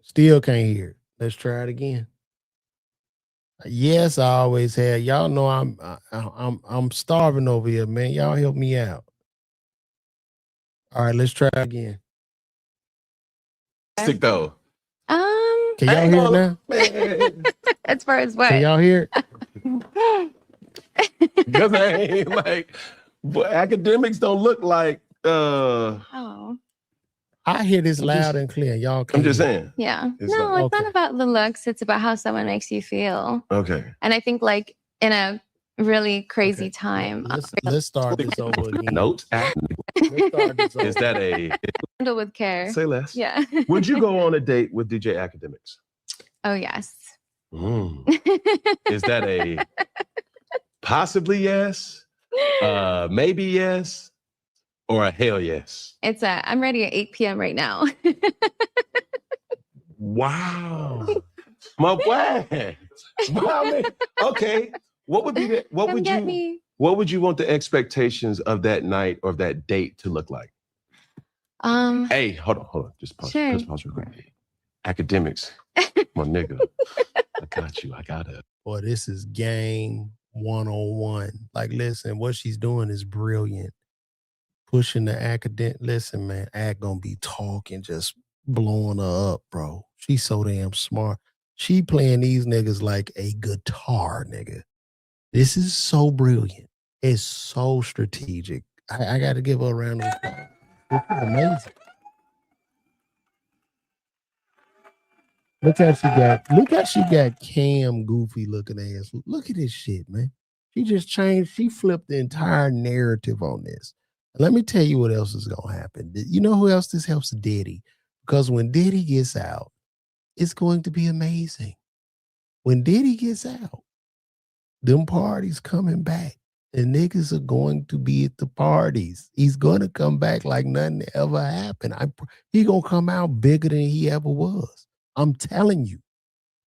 Still can't hear it. Let's try it again. Yes, I always have. Y'all know I'm starving over here, man. Y'all help me out. All right, let's try again. Sick though. Can y'all hear it now? Man, As far as what? Can y'all hear it? because I ain't like, but academics don't look like. Oh, I hear this I'm loud just- and clear. Y'all I'm can't just hear it. saying. yeah. It's No, like- it's Okay. not about the looks. It's about how someone makes you feel. Okay. And I think like in a really crazy Okay. time, Let's start this over again. Notes. Let's start this over. Is that a handle with care. say less? Yeah. Would you go on a date with DJ Academics? Oh, yes. Is that a possibly yes, maybe yes, or a hell yes? I'm ready at 8 p.m. right now. Wow, my boy. Mommy. Okay, what would be the what Come would get you me. what would you want the expectations of that night or that date to look like? Hey, hold on, just pause. Sure. Just pause real quick. Academics, my nigga, I got you. I got it. Boy, this is game 101. Like, listen, what she's doing is brilliant. Pushing the academic. Listen, man, Act gonna be talking, just blowing her up, bro. She's so damn smart. She playing these niggas like a guitar, nigga. This is so brilliant. It's so strategic. I got to give her a round of applause. This is amazing. Look how she got Cam goofy looking ass. Look at this shit, man. She just changed, she flipped the entire narrative on this. Let me tell you what else is gonna happen. You know who else this helps? Diddy. Because when Diddy gets out, it's going to be amazing. When Diddy gets out, them parties coming back. And niggas are going to be at the parties. He's going to come back like nothing ever happened. He going to come out bigger than he ever was. I'm telling you.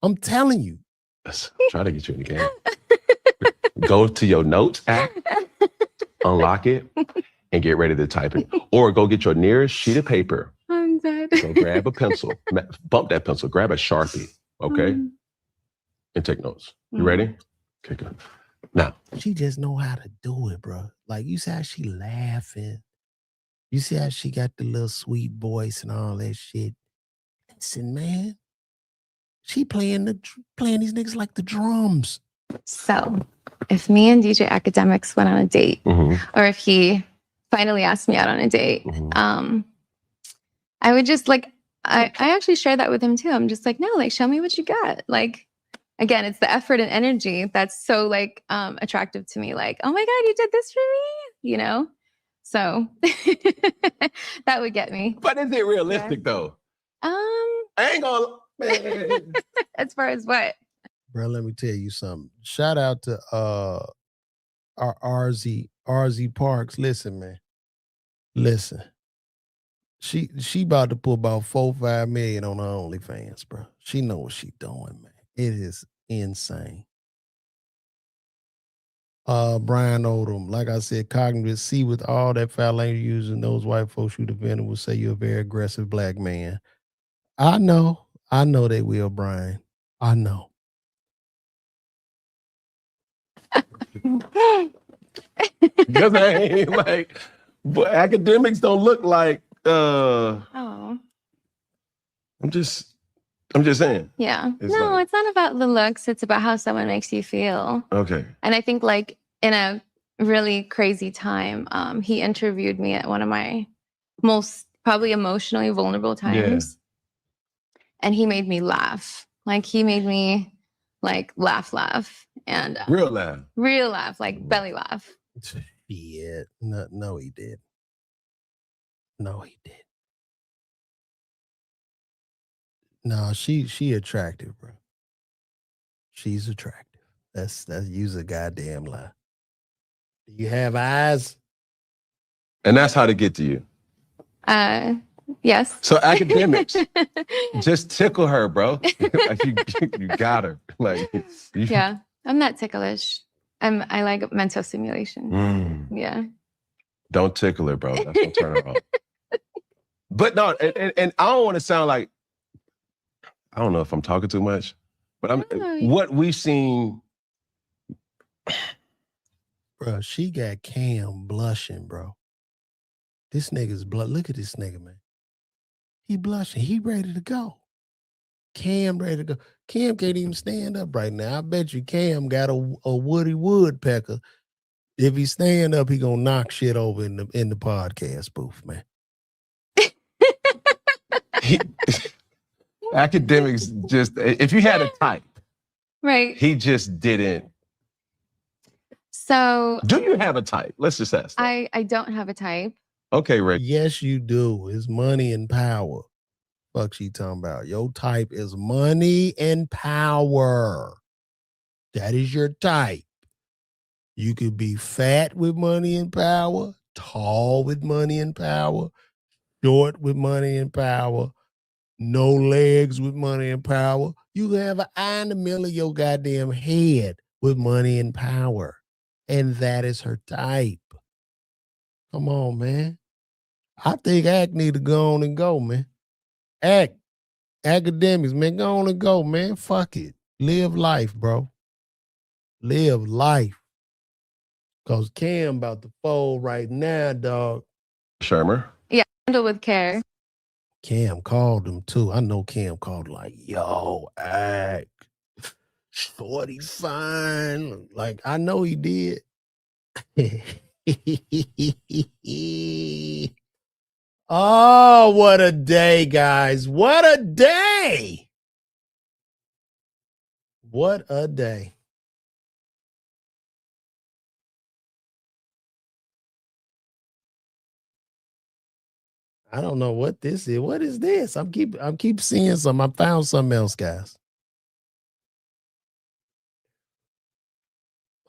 I'm telling you. Let's try to get you in the game. Go to your notes app, unlock it, and get ready to type it. Or go get your nearest sheet of paper. I'm dead. Go grab a pencil, bump that pencil, grab a Sharpie, okay? And take notes. You ready? Okay, good. Now, She just know how to do it, bro. Like, you see how she laughing. You see how she got the little sweet voice and all that shit. Listen, man. She playing these niggas like the drums. So, if me and DJ Academics went on a date, or if he finally asked me out on a date, I would just like, I actually share that with him too. I'm just like, no, like, show me what you got. Like, again, it's the effort and energy that's so like attractive to me. Like, oh my God, you did this for me, you know? So that would get me. but is it realistic though? I ain't gonna, man. As far as what? Bro, let me tell you something. Shout out to our RZ Parks. Listen, man. Listen. She about to put about 4-5 million on her OnlyFans, bro. She know what she doing, man. It is insane. Brian Odom, like I said, cognitive. See, with all that foul language using, those white folks you defend will say you're a very aggressive black man. I know they will, Brian. I know. Because I ain't like, but academics don't look like, Oh, I'm just saying. yeah. It's No, like- it's not about the looks. It's about how someone makes you feel. Okay. And I think like in a really crazy time, he interviewed me at one of my most probably emotionally vulnerable times. And he made me laugh. Like he made me like laugh. And Real laugh. real laugh, like belly laugh. Yeah. No, he did. No, he did. No, she attractive, bro. She's attractive. That's use a goddamn lie. Do you have eyes? And that's how to get to you. Yes. So academics, just tickle her, bro. Like you got her. Like you, Yeah. I'm not ticklish. I like mental stimulation. Yeah. Don't tickle her, bro. That's gonna turn her off. But no, and I don't want to sound like, I don't know if I'm talking too much, but what we've seen. Bro, she got Cam blushing, bro. This nigga's blood. Look at this nigga, man. He blushing. He ready to go. Cam ready to go. Cam can't even stand up right now. I bet you Cam got a Woody Woodpecker. If he stand up, he gonna knock shit over in the podcast booth, man. Academics just, if you had a type, Right. he just didn't. So do you have a type? Let's just ask that. I don't have a type. Okay, Rick. Yes, you do. It's money and power. Fuck she talking about. Your type is money and power. That is your type. You could be fat with money and power, tall with money and power, short with money and power, no legs with money and power. You can have an eye in the middle of your goddamn head with money and power. And that is her type. Come on, man. I think Act need to go on and go, man. Academics, man, go on and go, man. Fuck it. Live life, bro. Live life. Because Cam about to fold right now, dog. Shermer. Yeah, handle with care. Cam called him too. I know Cam called like, yo, Act. Shorty fine. Like, I know he did. Oh, what a day, guys. What a day. What a day. I don't know what this is. What is this? I keep seeing some. I found something else, guys.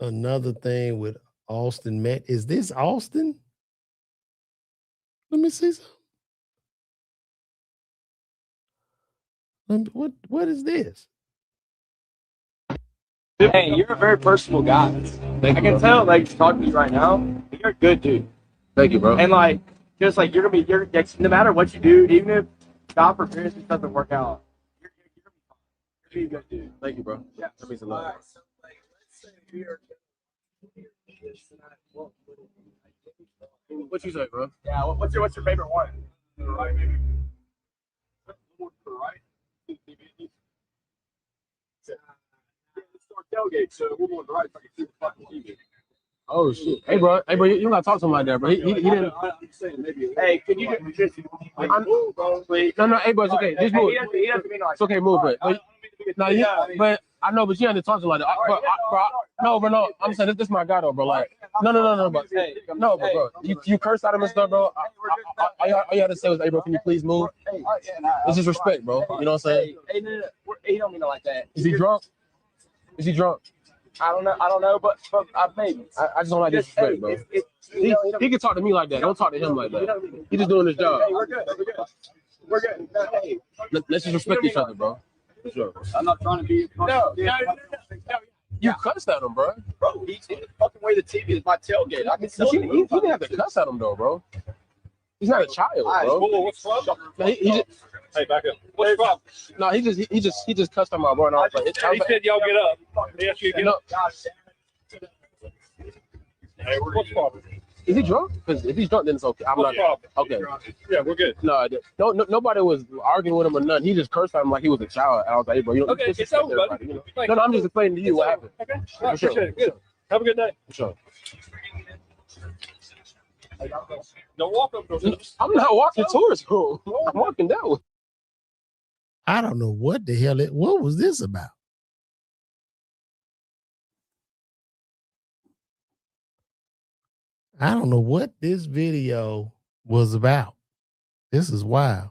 Another thing with Austin Met. Is this Austin? Let me see something. What is this? Hey, you're a very personable guy. I can tell, like, talking to you right now, you're a good dude. Thank you, bro. And like, just like you're no matter what you do, even if God forbid it doesn't work out, you're gonna be a good dude. Thank you, bro. Yeah, that means a lot. So, like, let's say we are What you say, bro? yeah. What's your favorite one? Right, maybe. Right. Tailgate, so we're going to right. So fucking TV. Oh shit! Hey, bro. You don't gotta talk to him like that, bro. He didn't. I'm saying maybe. Hey, can you just move, bro, please? No. Hey, bro. It's okay. Just move. He doesn't mean like. It's okay. Move, but but I know, but you have to talk to him like that. No. I'm saying this is my guy, though, bro. Like, no, bro. Hey, no, bro. You cursed at him and stuff, bro. All you had to say was, hey, bro, can you please move? It's just respect, bro. You know what I'm saying? Hey, no. He don't mean it like that. Is he drunk? I don't know, but maybe. I just don't like disrespect, bro. He can talk to me like that. Don't talk to him like that. He's just doing his job. Hey, we're good. No, hey. Let's just respect each other, bro. Sure. I'm not trying to be. No. You cussed at him, bro. Bro, he's fucking way the TV is my tailgate. I can He didn't have to cuss at him, though, bro. He's not a child, bro. What's wrong? He just, Hey, back up. What's wrong? no, he just cussed at my boy, and I was like, He said y'all get up. He asked you to get up. Hey, what's wrong? is he drunk? Because if he's drunk, then it's okay. I'm not. Okay. Yeah, we're good. No, nobody was arguing with him or nothing. He just cursed at him like he was a child. And I was like, hey, bro, you don't Okay, it's disrespect over, everybody, buddy. you know? No, I'm just explaining to you what happened. Okay. For Appreciate it. Good. Have a good day. For sure. Don't walk up. I'm not walking towards him. I'm walking down. I don't know what the hell what was this about? I don't know what this video was about. This is wild.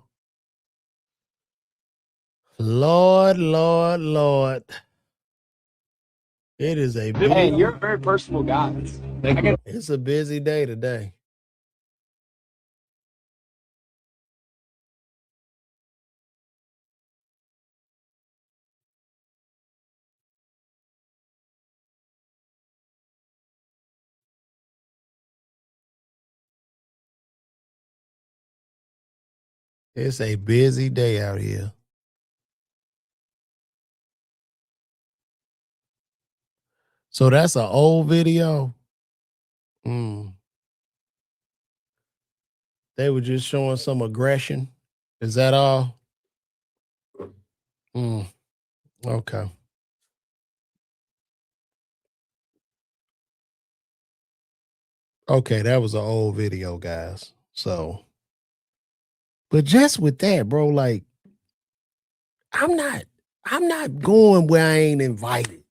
Lord. It is a Hey, you're a very personable guy. It's a busy day today. It's a busy day out here. So that's an old video. They were just showing some aggression. Is that all? Okay. Okay, that was an old video, guys. So, but just with that, bro, like, I'm not going where I ain't invited.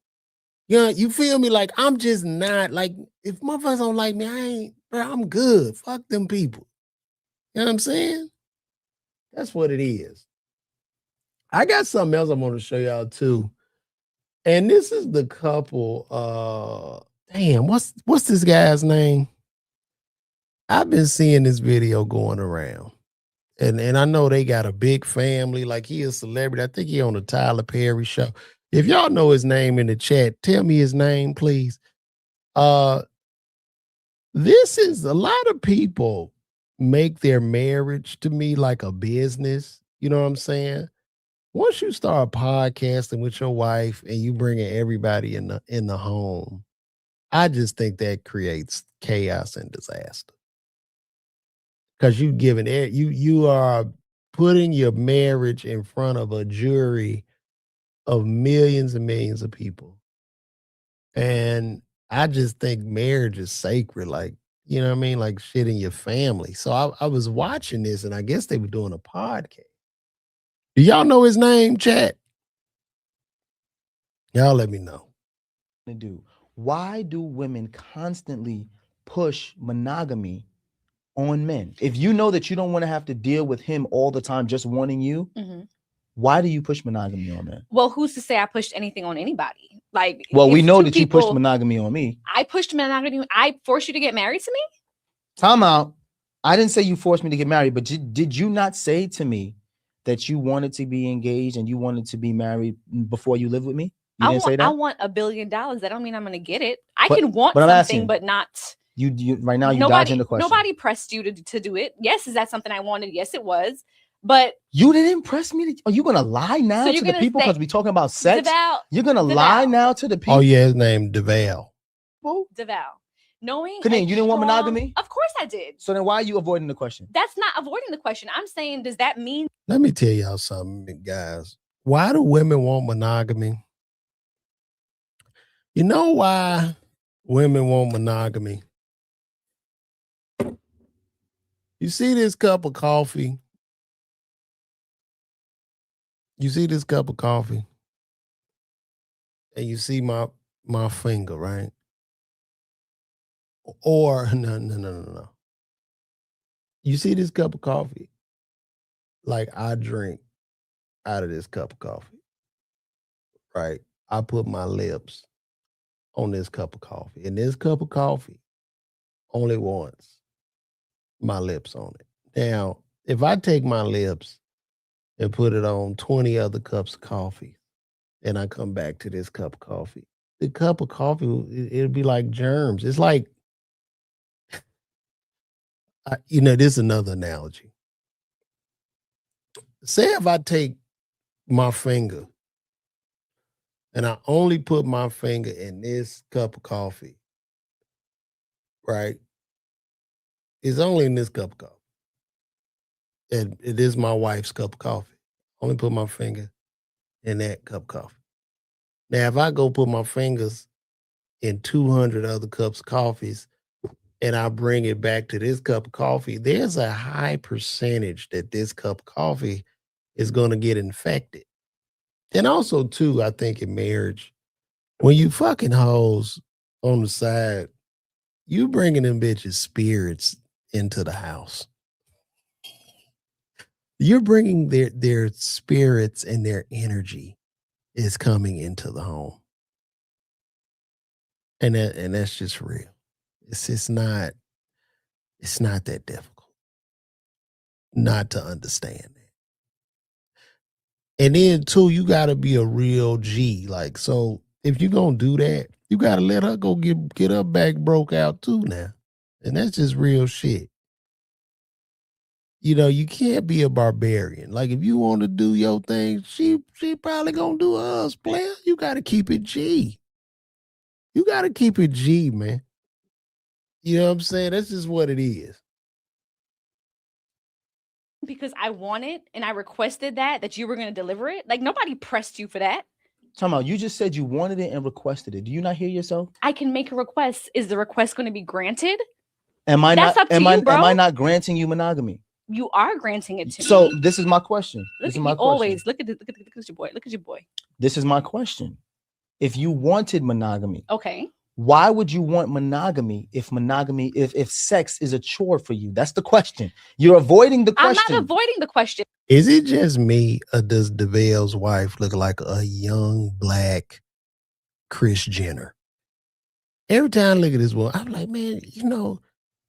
You feel me? Like, I'm just not, like, if motherfuckers don't like me, I ain't, bro, I'm good. Fuck them people. You know what I'm saying? That's what it is. I got something else I want to show y'all too. And this is the couple. Damn, what's this guy's name? I've been seeing this video going around. And I know they got a big family. Like, he a celebrity. I think he on the Tyler Perry show. If y'all know his name in the chat, tell me his name, please. This is a lot of people make their marriage to me like a business. You know what I'm saying? Once you start podcasting with your wife and you bringing everybody in the home, I just think that creates chaos and disaster. Because you are putting your marriage in front of a jury of millions and millions of people. And I just think marriage is sacred, like, you know what I mean? Like shit in your family. So I was watching this and I guess they were doing a podcast. Do y'all know his name, chat? Y'all let me know. Why do women constantly push monogamy on men? If you know that you don't want to have to deal with him all the time just wanting you, why do you push monogamy on men? Well, who's to say I pushed anything on anybody? Like, well, we know that you pushed monogamy on me. I pushed monogamy. I forced you to get married to me? Time out. I didn't say you forced me to get married, but did you not say to me that you wanted to be engaged and you wanted to be married before you lived with me? You didn't say that? I want $1 billion. That don't mean I'm going to get it. I can want something, asking, but not. You right now, you dodging the question. Nobody pressed you to do it. Yes, is that something I wanted? Yes, it was. But you didn't press me. Are you gonna lie now to the people because we talking about sex? You're gonna lie now to the people. Oh yeah, his name DeVal. Who? DeVal. Knowing you didn't want monogamy? Of course I did. So then why are you avoiding the question? That's not avoiding the question. I'm saying, does that mean? Let me tell y'all something, guys. Why do women want monogamy? You know why women want monogamy? You see this cup of coffee? You see this cup of coffee? And you see my finger, right? Or no. You see this cup of coffee? Like, I drink out of this cup of coffee, right? I put my lips on this cup of coffee. And this cup of coffee only wants my lips on it. Now, if I take my lips and put it on 20 other cups of coffee, and I come back to this cup of coffee, the cup of coffee, it'll be like germs. It's like, this is another analogy. Say if I take my finger and I only put my finger in this cup of coffee, right? It's only in this cup of coffee. And it is my wife's cup of coffee. Only put my finger in that cup of coffee. Now, if I go put my fingers in 200 other cups of coffees and I bring it back to this cup of coffee, there's a high percentage that this cup of coffee is going to get infected. And also, too, I think in marriage, when you fucking hoes on the side, you bringing them bitches' spirits into the house. You're bringing their spirits and their energy is coming into the home. And that's just real. It's not that difficult not to understand that. And then too, you gotta be a real G. Like, so if you're gonna do that, you gotta let her go get her back broke out too now. And that's just real shit. you can't be a barbarian. Like if you want to do your thing, she probably gonna do hers, player. You gotta keep it G. You gotta keep it G, man. You know what I'm saying? That's just what it is. Because I wanted and I requested that you were going to deliver it. Like nobody pressed you for that. Time out. You just said you wanted it and requested it. Do you not hear yourself? I can make a request. Is the request going to be granted? Am I That's not? up to Am you, I? bro. Am I not granting you monogamy? You are granting it to So me. this is my question. Look This is at my you question. always. Look at your boy. Look at your boy. This is my question. If you wanted monogamy, Okay. why would you want monogamy if sex is a chore for you? That's the question. You're avoiding the question. I'm not avoiding the question. Is it just me, or does DeVale's wife look like a young black Kris Jenner? Every time I look at this woman, I'm like, man,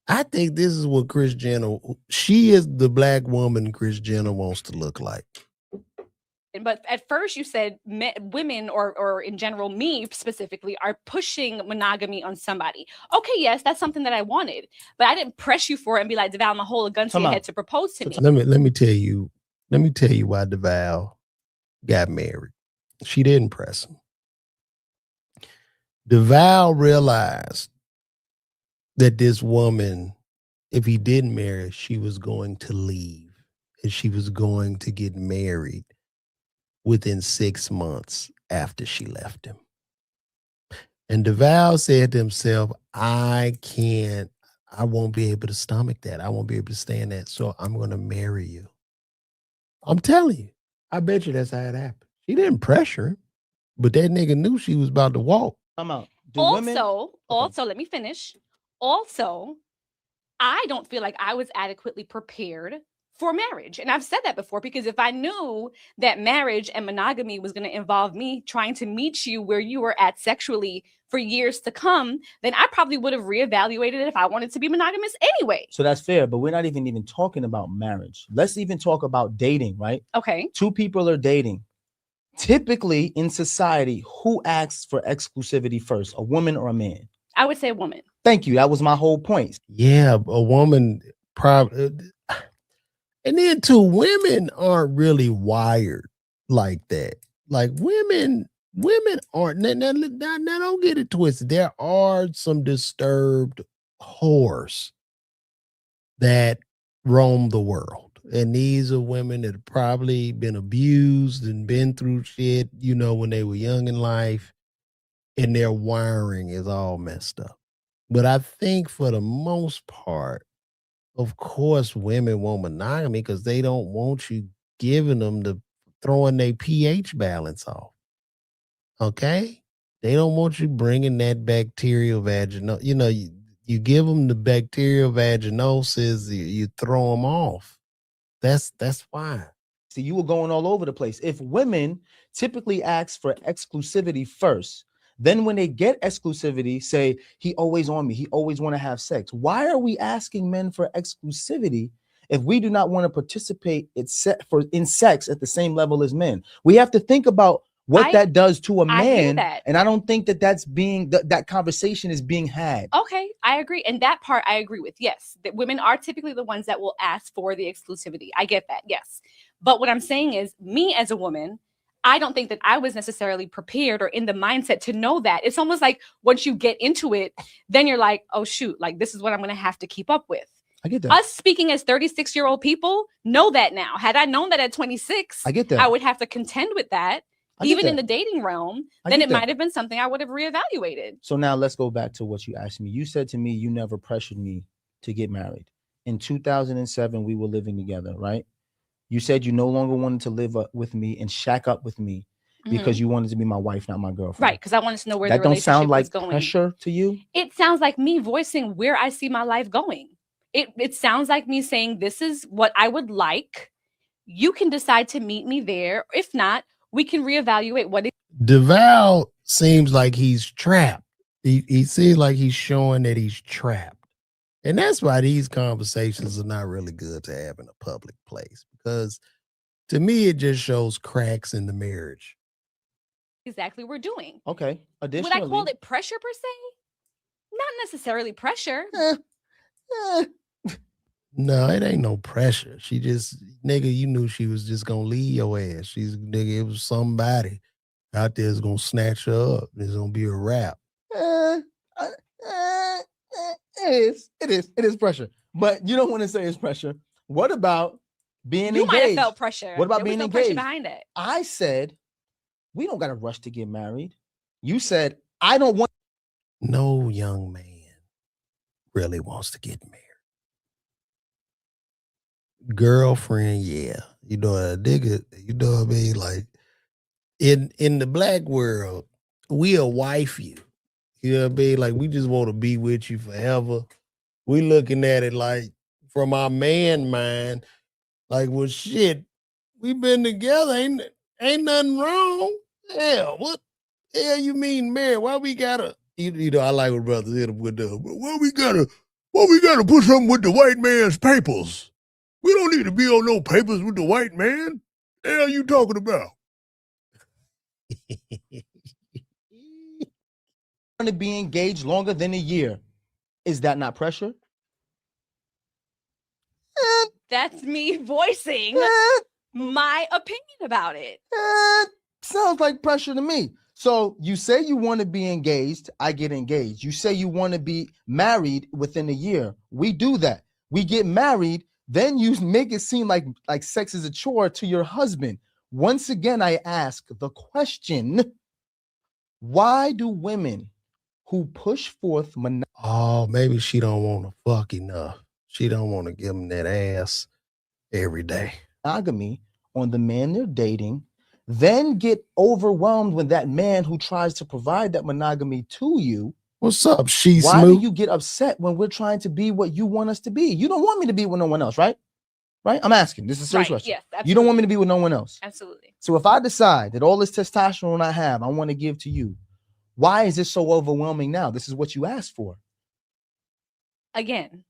I think this is what Kris Jenner, she is the black woman Kris Jenner wants to look like. But at first you said women or in general, me specifically, are pushing monogamy on somebody. Okay, yes, that's something that I wanted, but I didn't press you for it and be like, DeVal, I'm gonna hold a gun to your head to propose to me. Let me tell you why DeVal got married. She didn't press him. DeVal realized that this woman, if he didn't marry, she was going to leave and she was going to get married within 6 months after she left him. And DeVal said to himself, I won't be able to stomach that. I won't be able to stand that. So I'm going to marry you. I'm telling you. I bet you that's how it happened. She didn't pressure him, but that nigga knew she was about to walk. I'm out. Also, let me finish. Also, I don't feel like I was adequately prepared for marriage. And I've said that before, because if I knew that marriage and monogamy was going to involve me trying to meet you where you were at sexually for years to come, then I probably would have reevaluated it if I wanted to be monogamous anyway. So that's fair, but we're not even talking about marriage. Let's even talk about dating, right? Okay. Two people are dating. Typically in society, who asks for exclusivity first, a woman or a man? I would say a woman. Thank you. That was my whole point. Yeah, a woman probably. And then too, women aren't really wired like that. Like women aren't. Now don't get it twisted. There are some disturbed whores that roam the world. And these are women that have probably been abused and been through shit, when they were young in life, and their wiring is all messed up. But I think for the most part, of course, women want monogamy because they don't want you giving them throwing their pH balance off. Okay? They don't want you bringing that bacterial vaginal. You give them the bacterial vaginosis, you throw them off. That's why. See, you were going all over the place. If women typically ask for exclusivity first, then when they get exclusivity, say, he always on me, he always want to have sex. Why are we asking men for exclusivity if we do not want to participate in sex at the same level as men? We have to think about what that does to a man. And I don't think that conversation is being had. Okay, I agree. And that part I agree with. Yes, that women are typically the ones that will ask for the exclusivity. I get that. Yes. But what I'm saying is, me as a woman, I don't think that I was necessarily prepared or in the mindset to know that. It's almost like once you get into it, then you're like, oh, shoot, like this is what I'm going to have to keep up with. I get that. Us speaking as 36-year-old people know that now. Had I known that at 26, I get that. I would have to contend with that. Even in the dating realm, then it might have been something I would have reevaluated. So now let's go back to what you asked me. You said to me, you never pressured me to get married. In 2007, we were living together, right? You said you no longer wanted to live with me and shack up with me because you wanted to be my wife, not my girlfriend. Right, because I wanted to know where the relationship was going. That don't sound like going. Pressure to you? It sounds like me voicing where I see my life going. It sounds like me saying, this is what I would like. You can decide to meet me there. If not, we can reevaluate what it. DeVal seems like he's trapped. He seems like he's showing that he's trapped. And that's why these conversations are not really good to have in a public place, because to me, it just shows cracks in the marriage. Exactly we're doing. Okay. Would I call it pressure per se? Not necessarily pressure. No, it ain't no pressure. She just, nigga, you knew she was just gonna leave your ass. She's, nigga, it was somebody out there is gonna snatch her up. It's gonna be a wrap. It is pressure. But you don't want to say it's pressure. What about being You might have engaged? felt pressure. What about There was being no pressure engaged? behind it. I said, we don't got to rush to get married. You said, I don't want. No young man really wants to get married. Girlfriend, yeah. You know, a nigga, you know what I mean? Like, in the black world, we'll wife you. You know what I mean? Like, we just want to be with you forever. We looking at it like from our man mind, like, well, shit, we been together, ain't nothing wrong. Hell, what the hell you mean married? Why we gotta, you know, I like when brothers hit them with the, why we gotta put something with the white man's papers? We don't need to be on no papers with the white man. The hell you talking about? To be engaged longer than a year. Is that not pressure? That's me voicing my opinion about it. Sounds like pressure to me. So you say you want to be engaged, I get engaged. You say you want to be married within a year. We do that. We get married, then you make it seem like sex is a chore to your husband. Once again, I ask the question, why do women who push forth oh, maybe she don't want to fuck enough. She don't want to give him that ass every day. monogamy on the man they're dating, then get overwhelmed when that man who tries to provide that monogamy to you. What's up, she Why Smoot? do you get upset when we're trying to be what you want us to be? You don't want me to be with no one else, right? Right? I'm asking. This is a serious Right, question. yes, You don't want me absolutely. to be with no one else. Absolutely. So if I decide that all this testosterone I have, I want to give to you, why is this so overwhelming now? This is what you asked for. Again,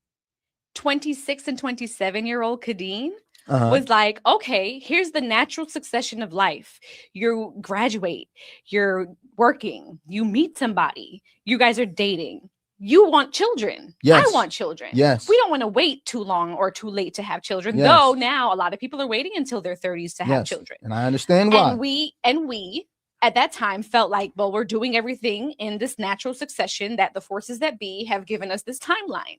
26 and 27-year-old Kadeen was like, okay, here's the natural succession of life. You graduate, you're working, you meet somebody, you guys are dating. You want children. Yes. I want children. Yes. We don't want to wait too long or too late to have children. Yes. Though now a lot of people are waiting until their 30s to have Yes. children. And I understand why. And we at that time felt like, well, we're doing everything in this natural succession that the forces that be have given us this timeline.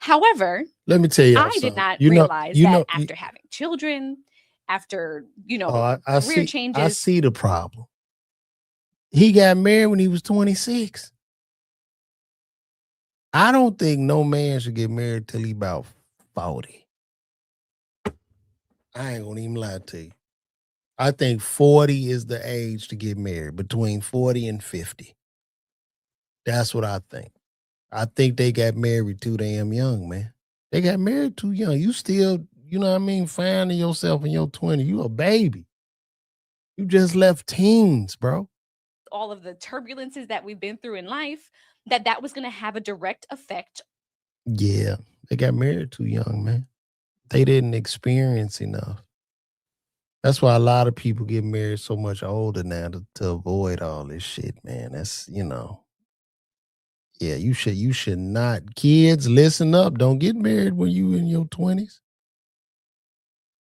However, let me tell you, I did not realize that after having children, after, career changes. I see the problem. He got married when he was 26. I don't think no man should get married till he about 40. I ain't gonna even lie to you. I think 40 is the age to get married, between 40 and 50. That's what I think. I think they got married too damn young, man. They got married too young. You still, you know what I mean, finding yourself in your 20s. You a baby. You just left teens, bro. All of the turbulences that we've been through in life, that was going to have a direct effect. Yeah, they got married too young, man. They didn't experience enough. That's why a lot of people get married so much older now to avoid all this shit, man. That's, yeah, you should not. Kids, listen up. Don't get married when you in your 20s.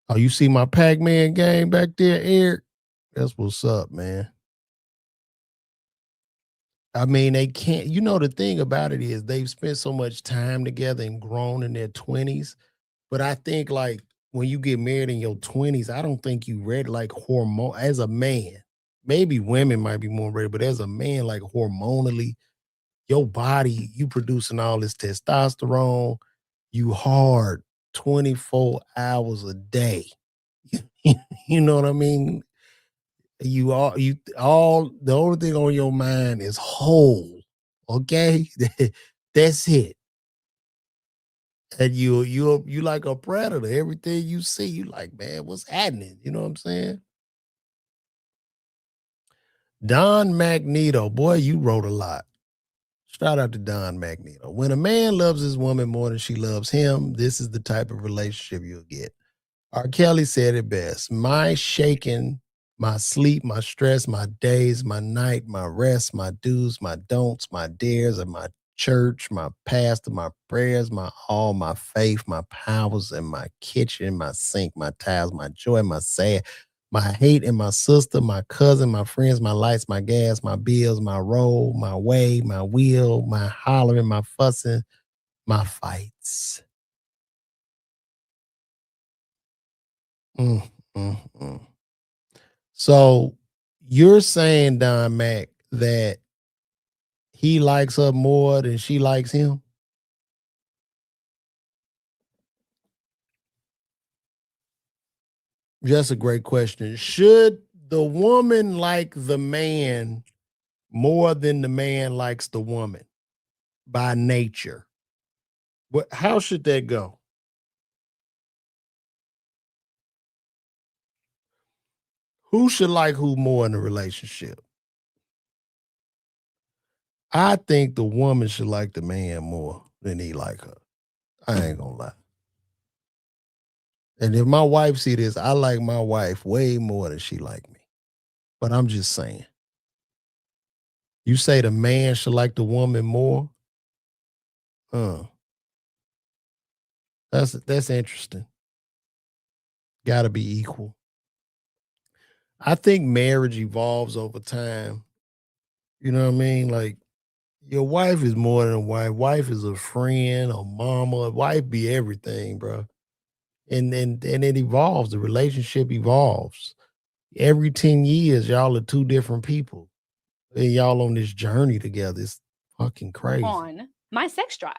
Oh, you see my Pac-Man game back there, Eric? That's what's up, man. I mean, they can't, the thing about it is they've spent so much time together and grown in their 20s. But I think, like, when you get married in your 20s, I don't think you ready, like, as a man. Maybe women might be more ready, but as a man, like, hormonally, your body, you producing all this testosterone, you hard 24 hours a day. You know what I mean? The only thing on your mind is whole. Okay? That's it. And you like a predator. Everything you see, you like, man, what's happening? You know what I'm saying? Don Magneto, boy, you wrote a lot. Shout out to Don Magneto. When a man loves his woman more than she loves him, this is the type of relationship you'll get. R. Kelly said it best. My shaking, my sleep, my stress, my days, my night, my rest, my do's, my don'ts, my dares, and my church, my pastor, my prayers, my all, my faith, my powers, and my kitchen, my sink, my tiles, my joy, my sad, my hate, and my sister, my cousin, my friends, my lights, my gas, my bills, my roll, my way, my wheel, my hollering, my fussing, my fights. Mm, mm, mm. So you're saying, Don Mac, that he likes her more than she likes him? That's a great question. Should the woman like the man more than the man likes the woman by nature? How should that go? Who should like who more in a relationship? I think the woman should like the man more than he like her. I ain't gonna lie. And if my wife see this, I like my wife way more than she like me. But I'm just saying. You say the man should like the woman more? That's interesting. Gotta be equal. I think marriage evolves over time. You know what I mean? Like your wife is more than a wife. Wife is a friend, a mama. A wife be everything, bro. And it evolves. The relationship evolves. Every 10 years, y'all are two different people. And y'all on this journey together. It's fucking crazy. On my sex drive.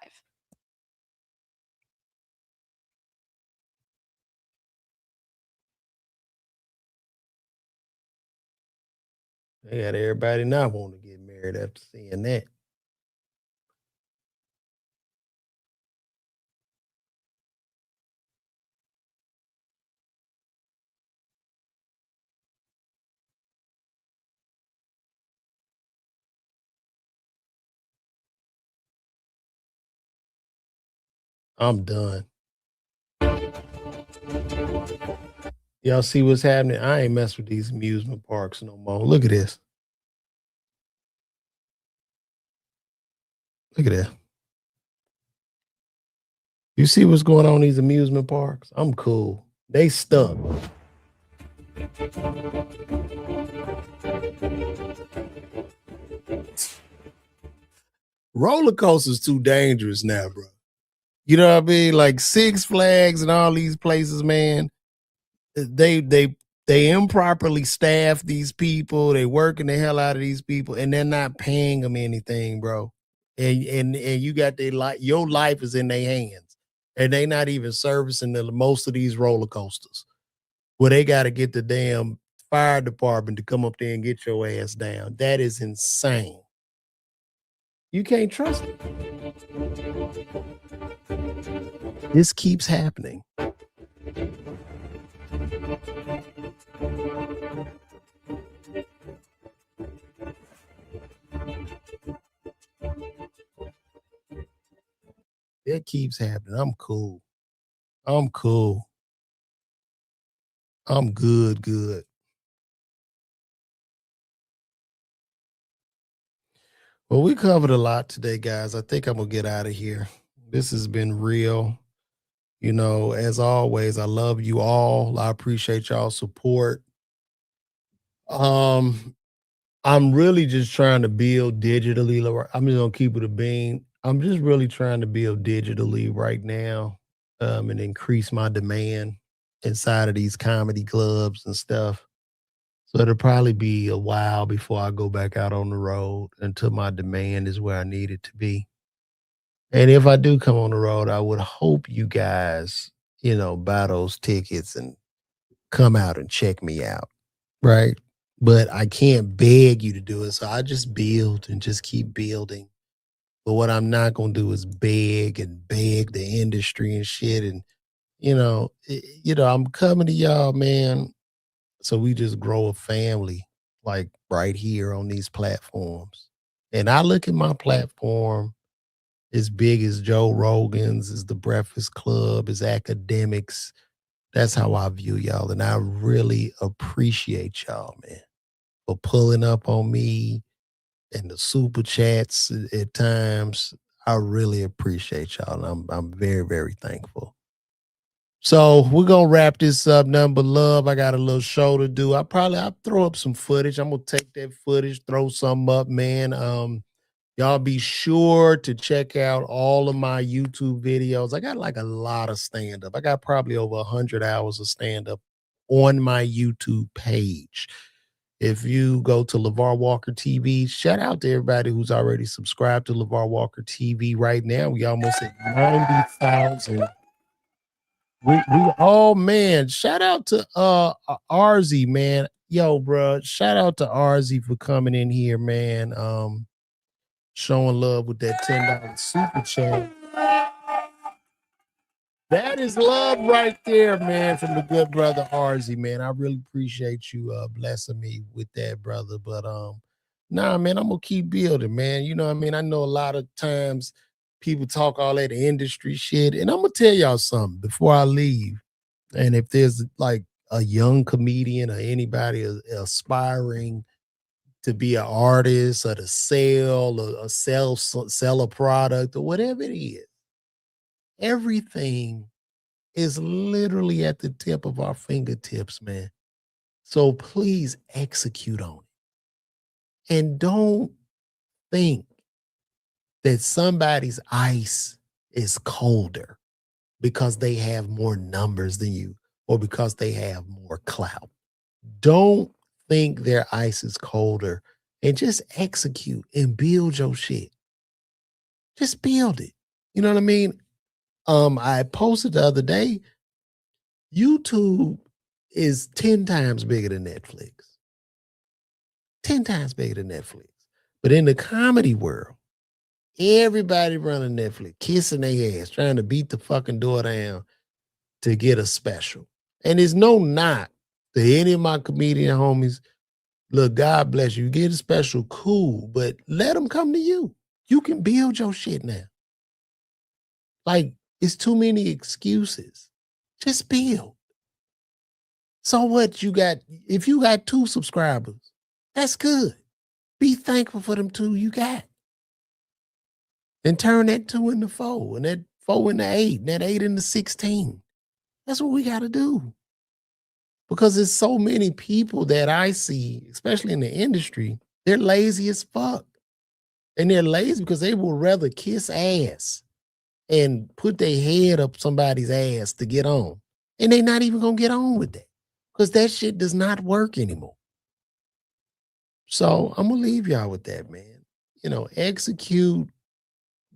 They got everybody not want to get married after seeing that. I'm done. Y'all see what's happening? I ain't mess with these amusement parks no more. Look at this. Look at that. You see what's going on in these amusement parks? I'm cool. They stuck. Roller coasters too dangerous now, bro. You know what I mean? Like Six Flags and all these places, man. They improperly staff these people. They working the hell out of these people, and they're not paying them anything, bro. And you got your life is in their hands, and they not even servicing most of these roller coasters. Where they got to get the damn fire department to come up there and get your ass down. That is insane. You can't trust it. This keeps happening. It keeps happening. I'm cool. I'm cool. I'm good. Well, we covered a lot today, guys. I think I'm going to get out of here. This has been real. You know, as always, I love you all. I appreciate y'all's support. I'm really just trying to build digitally. I'm just going to keep it a bean. I'm just really trying to build digitally right now and increase my demand inside of these comedy clubs and stuff. So it'll probably be a while before I go back out on the road until my demand is where I need it to be. And if I do come on the road, I would hope you guys, buy those tickets and come out and check me out. Right. But I can't beg you to do it. So I just build and just keep building. But what I'm not going to do is beg the industry and shit. And, I'm coming to y'all, man. So we just grow a family like right here on these platforms. And I look at my platform as big as Joe Rogan's, as the Breakfast Club, as academics. That's how I view y'all. And I really appreciate y'all, man, for pulling up on me and the super chats at times. I really appreciate y'all. I'm very, very thankful. So we're gonna wrap this up. Number love. I got a little show to do. I'll throw up some footage. I'm gonna take that footage, throw some up, man. Y'all be sure to check out all of my YouTube videos. I got like a lot of stand-up. I got probably over 100 hours of stand-up on my YouTube page. If you go to LeVar Walker TV, shout out to everybody who's already subscribed to LeVar Walker TV right now. We almost at 90,000. Oh man, shout out to Arzy, man. Yo, bro, shout out to Arzy for coming in here, man. Showing love with that $10 super chat. That is love right there, man, from the good brother Arzy, man. I really appreciate you blessing me with that, brother. But nah, man, I'm gonna keep building, man. You know what I mean? I know a lot of times people talk all that industry shit, and I'm gonna tell y'all something before I leave. And if there's like a young comedian or anybody aspiring to be an artist or to sell or sell a product or whatever it is, everything is literally at the tip of our fingertips, man. So please execute on it. And don't think that somebody's ice is colder because they have more numbers than you or because they have more clout. Don't think their ice is colder, and just execute and build your shit. Just build it. You know what I mean? I posted the other day, YouTube is 10 times bigger than Netflix. 10 times bigger than Netflix. But in the comedy world, everybody running Netflix, kissing their ass, trying to beat the fucking door down to get a special. And there's no knock to any of my comedian homies. Look, God bless you. Get a special, cool, but let them come to you. You can build your shit now. Like, it's too many excuses. Just build. So what you got? If you got 2 subscribers, that's good. Be thankful for them 2 you got. And turn that 2 into 4, and that 4 into 8, and that 8 into 16. That's what we got to do. Because there's so many people that I see, especially in the industry, they're lazy as fuck. And they're lazy because they will rather kiss ass and put their head up somebody's ass to get on. And they're not even going to get on with that because that shit does not work anymore. So I'm going to leave y'all with that, man. You know, execute,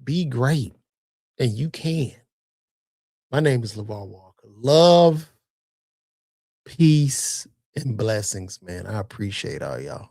be great, and you can. My name is LeVar Walker. Love, peace, and blessings, man. I appreciate all y'all.